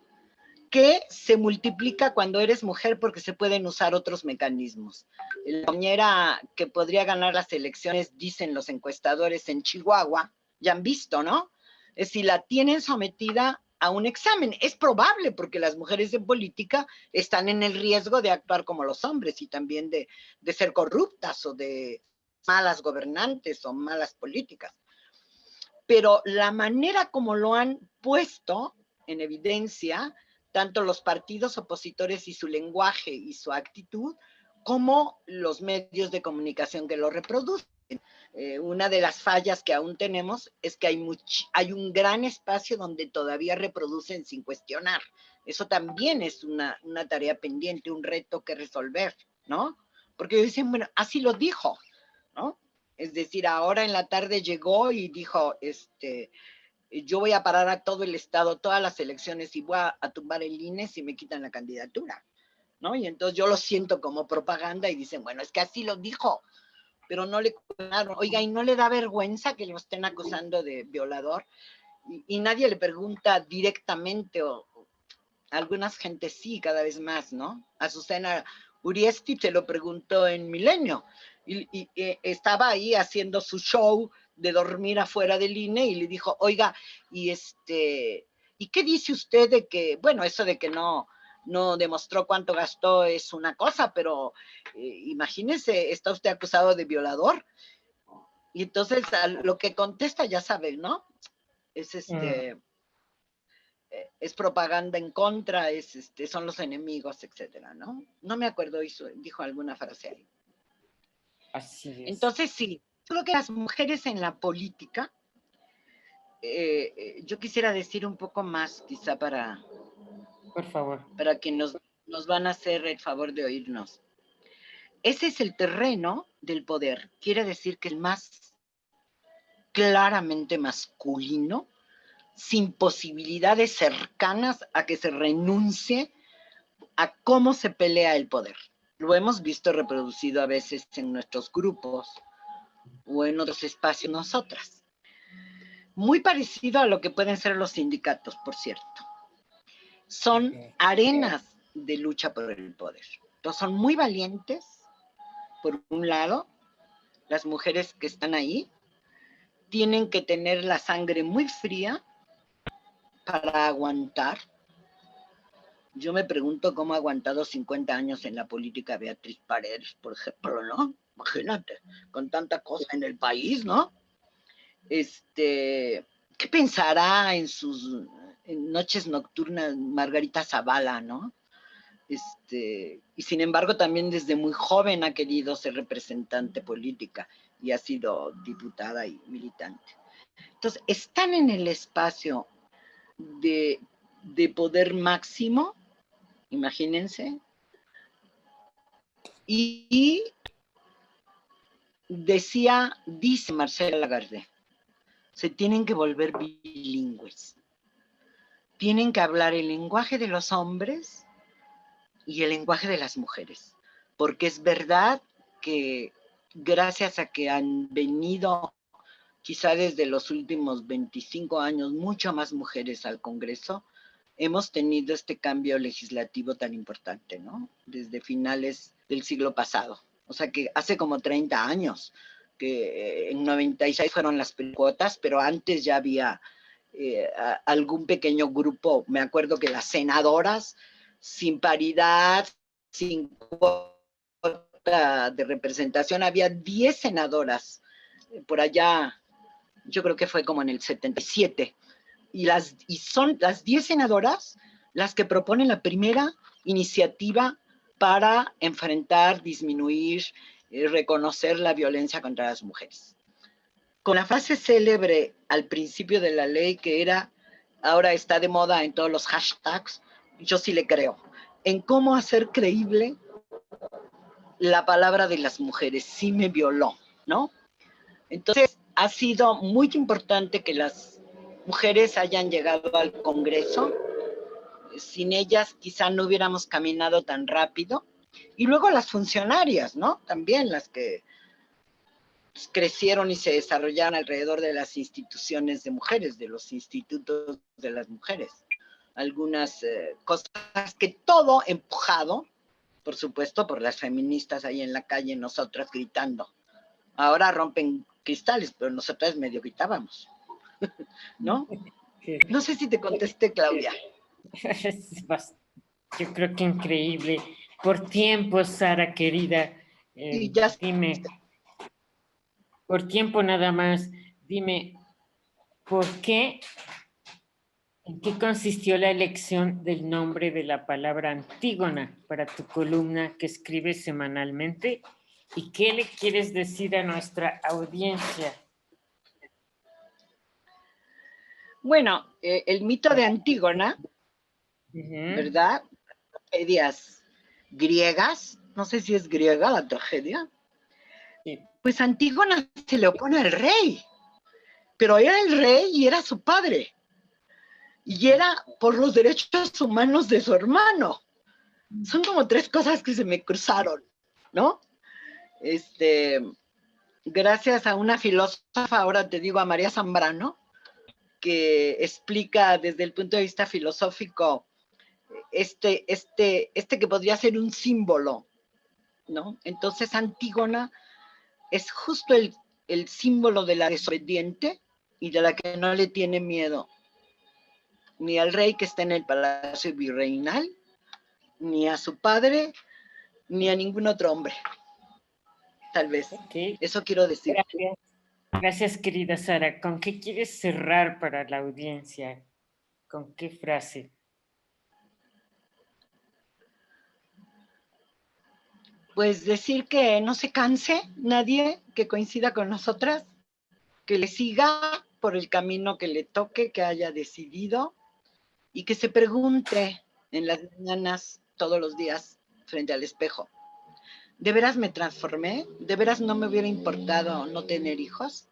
que se multiplica cuando eres mujer porque se pueden usar otros mecanismos. La compañera que podría ganar las elecciones, dicen los encuestadores en Chihuahua, ya han visto, ¿no? Es si la tienen sometida a un examen. Es probable porque las mujeres en política están en el riesgo de actuar como los hombres y también de ser corruptas o de malas gobernantes o malas políticas. Pero la manera como lo han puesto en evidencia, tanto los partidos opositores y su lenguaje y su actitud, como los medios de comunicación que lo reproducen. Una de las fallas que aún tenemos es que hay un gran espacio donde todavía reproducen sin cuestionar. Eso también es una tarea pendiente, un reto que resolver, ¿no? Porque dicen, bueno, así lo dijo, ¿no? Es decir, ahora en la tarde llegó y dijo, yo voy a parar a todo el estado, todas las elecciones y voy a tumbar el INE si me quitan la candidatura, ¿no? Y entonces yo lo siento como propaganda y dicen, bueno, es que así lo dijo, pero no le cuestionaron. Oiga, ¿y no le da vergüenza que lo estén acusando de violador? Y nadie le pregunta directamente, o algunas gentes sí, cada vez más, ¿no? Azucena Uriesti te lo preguntó en Milenio, y estaba ahí haciendo su show de dormir afuera del INE y le dijo, oiga, ¿y qué dice usted de que, bueno, eso de que no demostró cuánto gastó es una cosa, pero imagínese, está usted acusado de violador? Y entonces lo que contesta, ya saben, ¿no? Es es propaganda en contra, son los enemigos, etcétera, ¿no? No me acuerdo, dijo alguna frase ahí. Así es. Entonces, sí, creo que las mujeres en la política, yo quisiera decir un poco más, quizá Por favor. para que nos van a hacer el favor de oírnos. Ese es el terreno del poder. Quiere decir que el más claramente masculino, sin posibilidades cercanas a que se renuncie a cómo se pelea el poder. Lo hemos visto reproducido a veces en nuestros grupos o en otros espacios nosotras. Muy parecido a lo que pueden ser los sindicatos, por cierto. Son arenas de lucha por el poder. Entonces son muy valientes, por un lado, las mujeres que están ahí tienen que tener la sangre muy fría para aguantar. Yo me pregunto cómo ha aguantado 50 años en la política Beatriz Paredes, por ejemplo, ¿no? Imagínate, con tanta cosa en el país, ¿no? ¿Qué pensará en sus noches nocturnas Margarita Zavala, ¿no? Y sin embargo también desde muy joven ha querido ser representante política y ha sido diputada y militante. Entonces, están en el espacio de poder máximo, imagínense, y dice Marcela Lagarde, se tienen que volver bilingües. Tienen que hablar el lenguaje de los hombres y el lenguaje de las mujeres. Porque es verdad que gracias a que han venido, quizá desde los últimos 25 años, mucho más mujeres al Congreso, hemos tenido este cambio legislativo tan importante, ¿no? Desde finales del siglo pasado. O sea que hace como 30 años, que en 96 fueron las cuotas, pero antes ya había algún pequeño grupo. Me acuerdo que las senadoras, sin paridad, sin cuota de representación, había 10 senadoras. Por allá, yo creo que fue como en el 77. Y son las 10 senadoras las que proponen la primera iniciativa para enfrentar, disminuir, reconocer la violencia contra las mujeres. Con la frase célebre al principio de la ley que era, ahora está de moda en todos los hashtags, yo sí le creo, en cómo hacer creíble la palabra de las mujeres, sí me violó, ¿no? Entonces, ha sido muy importante que las mujeres hayan llegado al Congreso. Sin ellas quizá no hubiéramos caminado tan rápido. Y luego las funcionarias, ¿no? También las que crecieron y se desarrollaron alrededor de las instituciones de mujeres, de los institutos de las mujeres. Algunas cosas que todo empujado, por supuesto, por las feministas ahí en la calle, nosotras gritando. Ahora rompen cristales, pero nosotras medio gritábamos, ¿no? No sé si te contesté, Claudia. Yo creo que increíble. Por tiempo, Sara, querida, dime, por tiempo nada más, dime, ¿por qué? ¿En qué consistió la elección del nombre de la palabra Antígona para tu columna que escribes semanalmente? ¿Y qué le quieres decir a nuestra audiencia? Bueno, el mito de Antígona, ¿verdad? Tragedias griegas, no sé si es griega la tragedia, sí, pues Antígona se le opone al rey, pero era el rey y era su padre, y era por los derechos humanos de su hermano. Son como tres cosas que se me cruzaron, ¿no? Gracias a una filósofa, ahora te digo a María Zambrano, que explica desde el punto de vista filosófico este que podría ser un símbolo, ¿no? Entonces Antígona es justo el símbolo de la desobediente y de la que no le tiene miedo ni al rey que está en el palacio virreinal, ni a su padre, ni a ningún otro hombre. Tal vez. Okay. Eso quiero decir. Gracias. Gracias, querida Sara. ¿Con qué quieres cerrar para la audiencia? ¿Con qué frase? Pues decir que no se canse nadie que coincida con nosotras, que le siga por el camino que le toque, que haya decidido, y que se pregunte en las mañanas todos los días frente al espejo: ¿de veras me transformé? ¿De veras no me hubiera importado no tener hijos?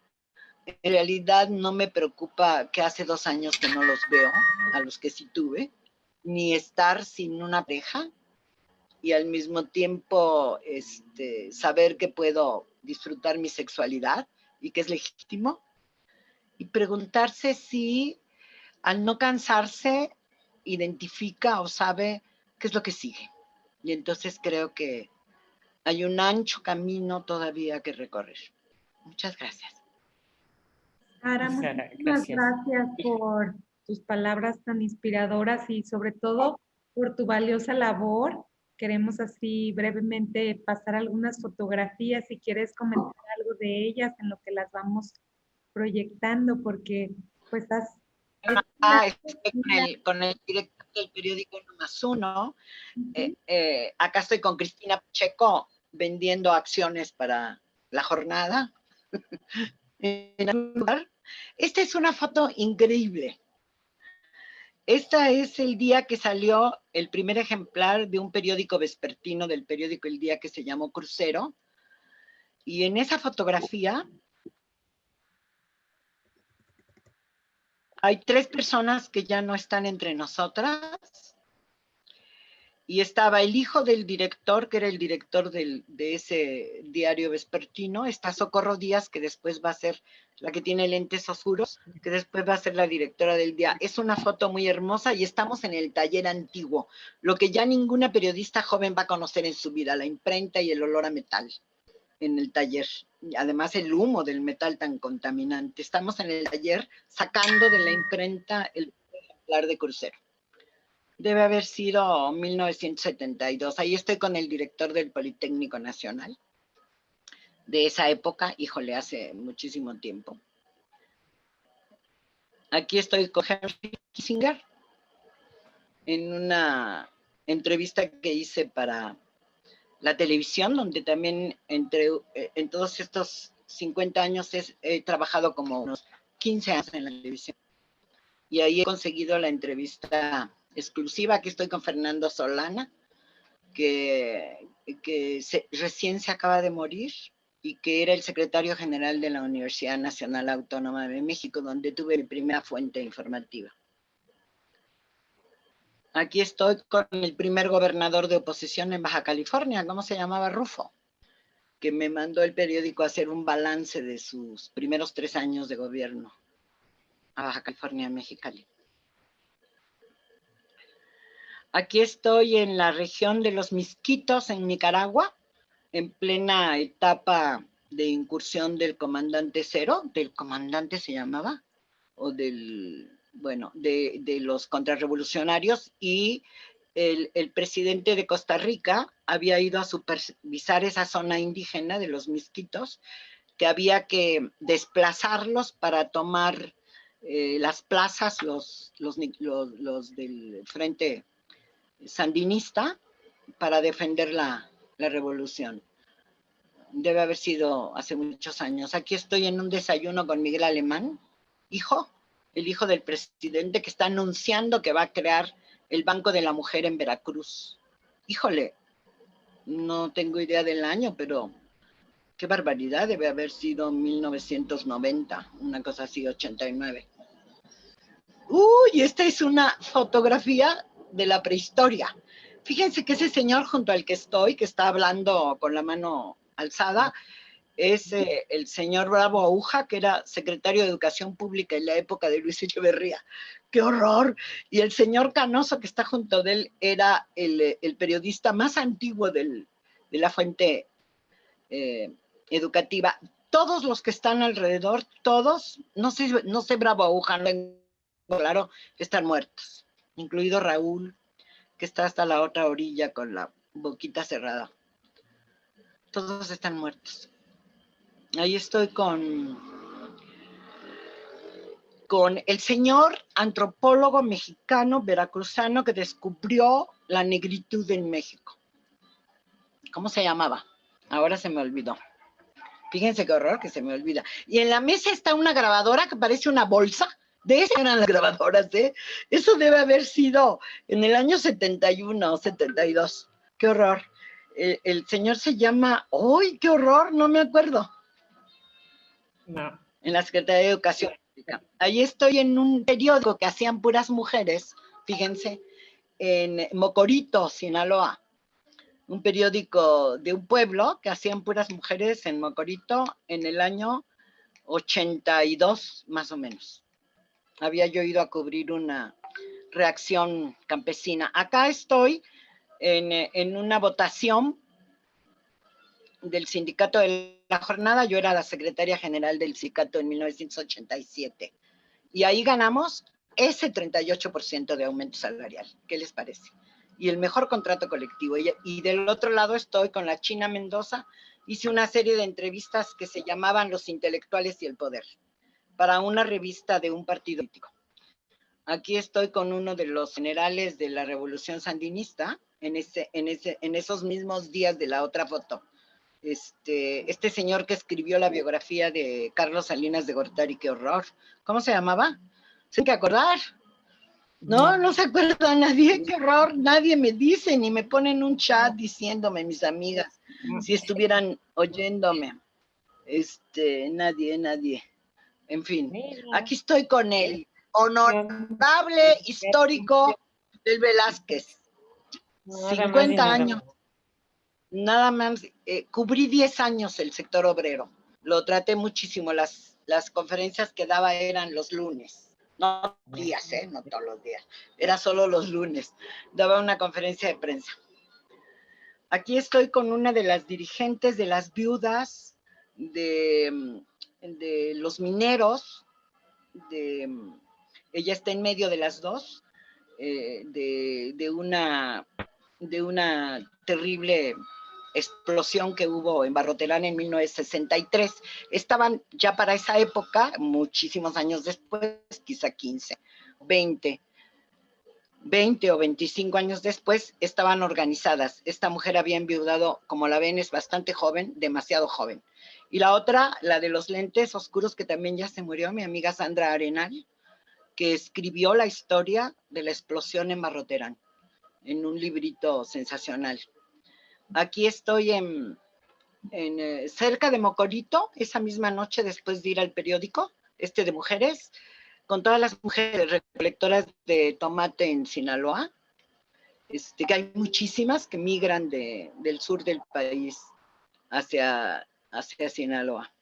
En realidad no me preocupa que hace 2 años que no los veo, a los que sí tuve, ni estar sin una pareja, y al mismo tiempo saber que puedo disfrutar mi sexualidad y que es legítimo, y preguntarse si al no cansarse identifica o sabe qué es lo que sigue. Y entonces creo que hay un ancho camino todavía que recorrer. Muchas gracias. Sara, Sara, muchísimas gracias. gracias por tus palabras tan inspiradoras y sobre todo por tu valiosa labor. Queremos así brevemente pasar algunas fotografías si quieres comentar algo de ellas en lo que las vamos proyectando, porque pues has... Estoy con el director del periódico 1+1. Ujú. Acá estoy con Cristina Pacheco vendiendo acciones para la jornada. En algún lugar. Esta es una foto increíble. Esta es el día que salió el primer ejemplar de un periódico vespertino del periódico El Día que se llamó Crucero. Y en esa fotografía hay 3 personas que ya no están entre nosotras. Y estaba el hijo del director, que era el director de ese diario vespertino. Está Socorro Díaz, que después va a ser la que tiene lentes oscuros, que después va a ser la directora del día. Es una foto muy hermosa y estamos en el taller antiguo, lo que ya ninguna periodista joven va a conocer en su vida: la imprenta y el olor a metal en el taller. Además, el humo del metal tan contaminante. Estamos en el taller sacando de la imprenta el ejemplar de Crucero. Debe haber sido 1972. Ahí estoy con el director del Politécnico Nacional de esa época, híjole, hace muchísimo tiempo. Aquí estoy con Henry Kissinger en una entrevista que hice para la televisión, donde también en todos estos 50 años he trabajado como unos 15 años en la televisión. Y ahí he conseguido la entrevista exclusiva. Aquí estoy con Fernando Solana, que recién se acaba de morir y que era el secretario general de la Universidad Nacional Autónoma de México, donde tuve mi primera fuente informativa. Aquí estoy con el primer gobernador de oposición en Baja California, ¿cómo se llamaba? Rufo, que me mandó el periódico a hacer un balance de sus primeros 3 años de gobierno a Baja California, Mexicali. Aquí estoy en la región de los Misquitos, en Nicaragua, en plena etapa de incursión del comandante Cero, del comandante se llamaba, o del, bueno, de los contrarrevolucionarios, y el presidente de Costa Rica había ido a supervisar esa zona indígena de los Misquitos, que había que desplazarlos para tomar las plazas, los del frente sandinista, para defender la revolución. Debe haber sido hace muchos años. Aquí estoy en un desayuno con Miguel Alemán, el hijo del presidente, que está anunciando que va a crear el Banco de la Mujer en Veracruz. Híjole, no tengo idea del año, pero Qué barbaridad, debe haber sido 1990, una cosa así, 89. Uy, esta es una fotografía de la prehistoria. Fíjense que ese señor junto al que estoy, que está hablando con la mano alzada, es el señor Bravo Aguja, que era secretario de Educación Pública en la época de Luis Echeverría. ¡Qué horror! Y el señor Canoso, que está junto de él, era el periodista más antiguo de la fuente educativa. Todos los que están alrededor, todos, no sé Bravo Aguja, no tengo claro, están muertos, incluido Raúl, que está hasta la otra orilla con la boquita cerrada. Todos están muertos. Ahí estoy con el señor antropólogo mexicano veracruzano que descubrió la negritud en México. ¿Cómo se llamaba? Ahora se me olvidó. Fíjense qué horror que se me olvida. Y en la mesa está una grabadora que parece una bolsa. De esas eran las grabadoras, ¿eh? Eso debe haber sido en el año 71 o 72. ¡Qué horror! El señor se llama... ¡Uy, qué horror! No me acuerdo. No. En la Secretaría de Educación Pública. Ahí estoy en un periódico que hacían puras mujeres, fíjense, en Mocorito, Sinaloa. Un periódico de un pueblo que hacían puras mujeres en Mocorito en el año 82, más o menos. Había yo ido a cubrir una reacción campesina. Acá estoy en una votación del sindicato de la jornada. Yo era la secretaria general del sindicato en 1987. Y ahí ganamos ese 38% de aumento salarial. ¿Qué les parece? Y el mejor contrato colectivo. Y del otro lado estoy con la China Mendoza. Hice una serie de entrevistas que se llamaban Los intelectuales y el poder, para una revista de un partido político. Aquí estoy con uno de los generales de la Revolución Sandinista, en esos mismos días de la otra foto. Este señor que escribió la biografía de Carlos Salinas de Gortari, qué horror. ¿Cómo se llamaba? ¿Se hay que acordar? No se acuerda nadie, qué horror. Nadie me dice, ni me ponen un chat diciéndome, mis amigas, si estuvieran oyéndome. Nadie. En fin, aquí estoy con el honorable histórico del Velázquez. 50 años. Nada más, cubrí 10 años el sector obrero. Lo traté muchísimo. Las conferencias que daba eran los lunes. No días, no todos los días. Era solo los lunes. Daba una conferencia de prensa. Aquí estoy con una de las dirigentes de las viudas de los mineros. Ella está en medio de las dos. De una terrible explosión que hubo en Barrotelán en 1963. Estaban ya para esa época, muchísimos años después, quizá 15, 20 o 25 años después, estaban organizadas. Esta mujer había enviudado, como la ven, es bastante joven, demasiado joven. Y la otra, la de los lentes oscuros, que también ya se murió, mi amiga Sandra Arenal, que escribió la historia de la explosión en Barroterán, en un librito sensacional. Aquí estoy cerca de Mocorito, esa misma noche después de ir al periódico, de mujeres, con todas las mujeres recolectoras de tomate en Sinaloa, que hay muchísimas que migran del sur del país hacia Sinaloa.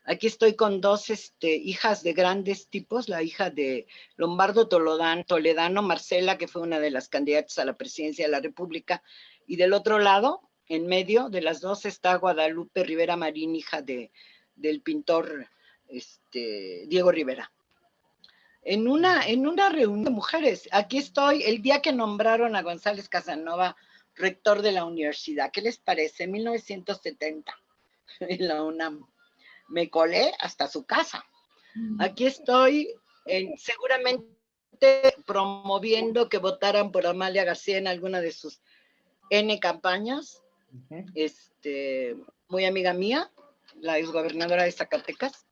Aquí estoy con dos hijas de grandes tipos, la hija de Lombardo Toledano, Marcela, que fue una de las candidatas a la presidencia de la República, y del otro lado, en medio de las dos, está Guadalupe Rivera Marín, hija del pintor Diego Rivera. En una reunión de mujeres. Aquí estoy el día que nombraron a González Casanova rector de la universidad. ¿Qué les parece? 1970, en la UNAM. Me colé hasta su casa. Aquí estoy seguramente promoviendo que votaran por Amalia García en alguna de sus N campañas. Muy amiga mía, la exgobernadora de Zacatecas.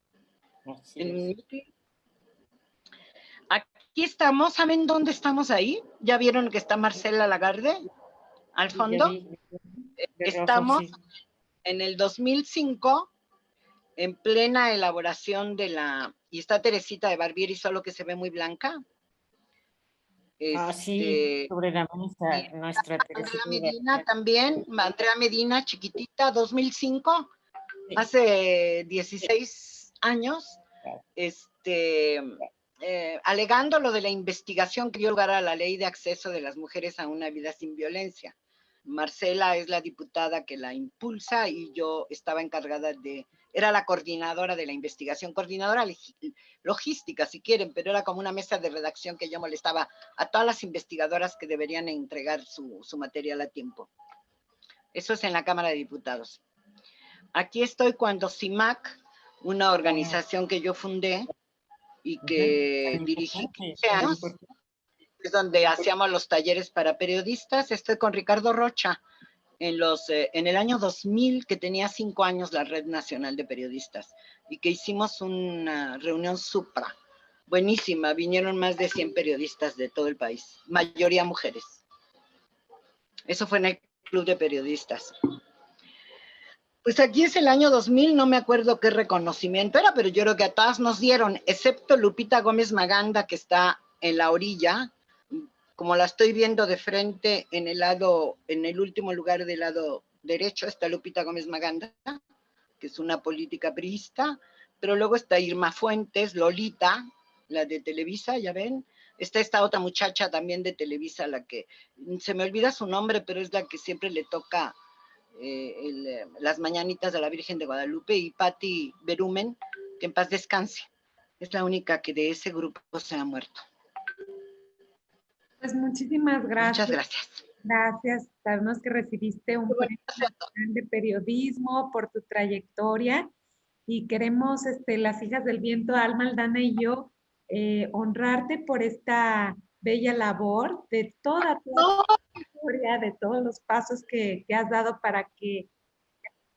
Aquí estamos, ¿saben dónde estamos ahí? ¿Ya vieron que está Marcela Lagarde al fondo? Estamos en el 2005, en plena elaboración de la... Y está Teresita de Barbieri, solo que se ve muy blanca. Sí, sobre la mesa, Y nuestra Andrea Teresita. Medina también, Andrea Medina, chiquitita, 2005, Sí. hace 16 años, alegando lo de la investigación que dio lugar a la ley de acceso de las mujeres a una vida sin violencia. Marcela es la diputada que la impulsa y yo estaba encargada era la coordinadora de la investigación, coordinadora logística si quieren, pero era como una mesa de redacción que yo molestaba a todas las investigadoras que deberían entregar su material a tiempo. Eso es en la Cámara de Diputados. Aquí estoy cuando CIMAC, una organización que yo fundé y que dirigí 15 años, es donde hacíamos los talleres para periodistas. Estoy con Ricardo Rocha en el año 2000, que tenía 5 años la Red Nacional de Periodistas, y que hicimos una reunión supra, buenísima. Vinieron más de 100 periodistas de todo el país, mayoría mujeres. Eso fue en el Club de Periodistas. Pues aquí es el año 2000, no me acuerdo qué reconocimiento era, pero yo creo que a todas nos dieron, excepto Lupita Gómez Maganda, que está en la orilla, como la estoy viendo de frente en el último lugar del lado derecho, está Lupita Gómez Maganda, que es una política priista, pero luego está Irma Fuentes, Lolita, la de Televisa, ya ven, está esta otra muchacha también de Televisa, la que, se me olvida su nombre, pero es la que siempre le toca las mañanitas de la Virgen de Guadalupe, y Patti Berumen, que en paz descanse, es la única que de ese grupo se ha muerto. Pues muchísimas gracias. Muchas gracias. Gracias, sabemos que recibiste un premio de periodismo por tu trayectoria y queremos, las hijas del viento, Alma Aldana y yo, honrarte por esta bella labor de toda tu historia, de todos los pasos que has dado para que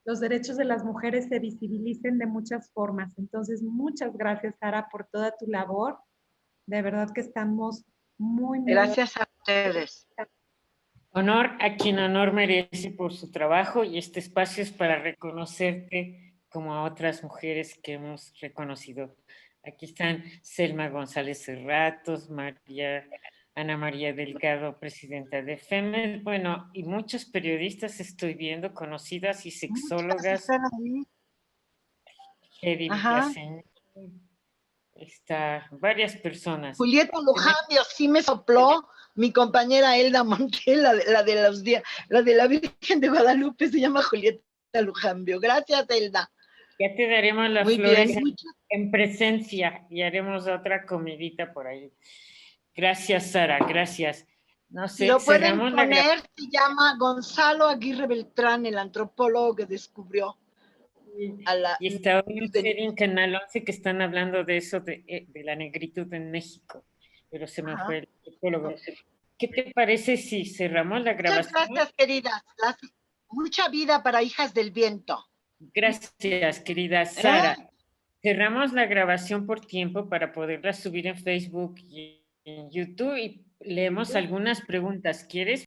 los derechos de las mujeres se visibilicen de muchas formas. Entonces, muchas gracias, Sara, por toda tu labor. De verdad que estamos muy... Gracias a ustedes. Honor a quien honor merece por su trabajo, y este espacio es para reconocerte como a otras mujeres que hemos reconocido. Aquí están Selma González Cerratos, Ana María Delgado, presidenta de FEMED, bueno, y muchos periodistas estoy viendo, conocidas, y sexólogas. Está varias personas. Julieta Lujambio, sí me sopló mi compañera Elda Montiel, la de la Virgen de Guadalupe, se llama Julieta Lujambio. Gracias, Elda. Ya te daremos las flores en presencia y haremos otra comidita por ahí. Gracias, Sara, gracias. No sé, lo pueden poner, se llama Gonzalo Aguirre Beltrán, el antropólogo que descubrió. Y está una serie en Canal 11 que están hablando de eso, de la negritud en México, pero se me fue el antropólogo. ¿Qué te parece si cerramos la grabación? Muchas gracias, queridas. Mucha vida para Hijas del Viento. Gracias, querida Sara. Cerramos la grabación por tiempo para poderla subir en Facebook y en YouTube, y leemos algunas preguntas. ¿Quieres?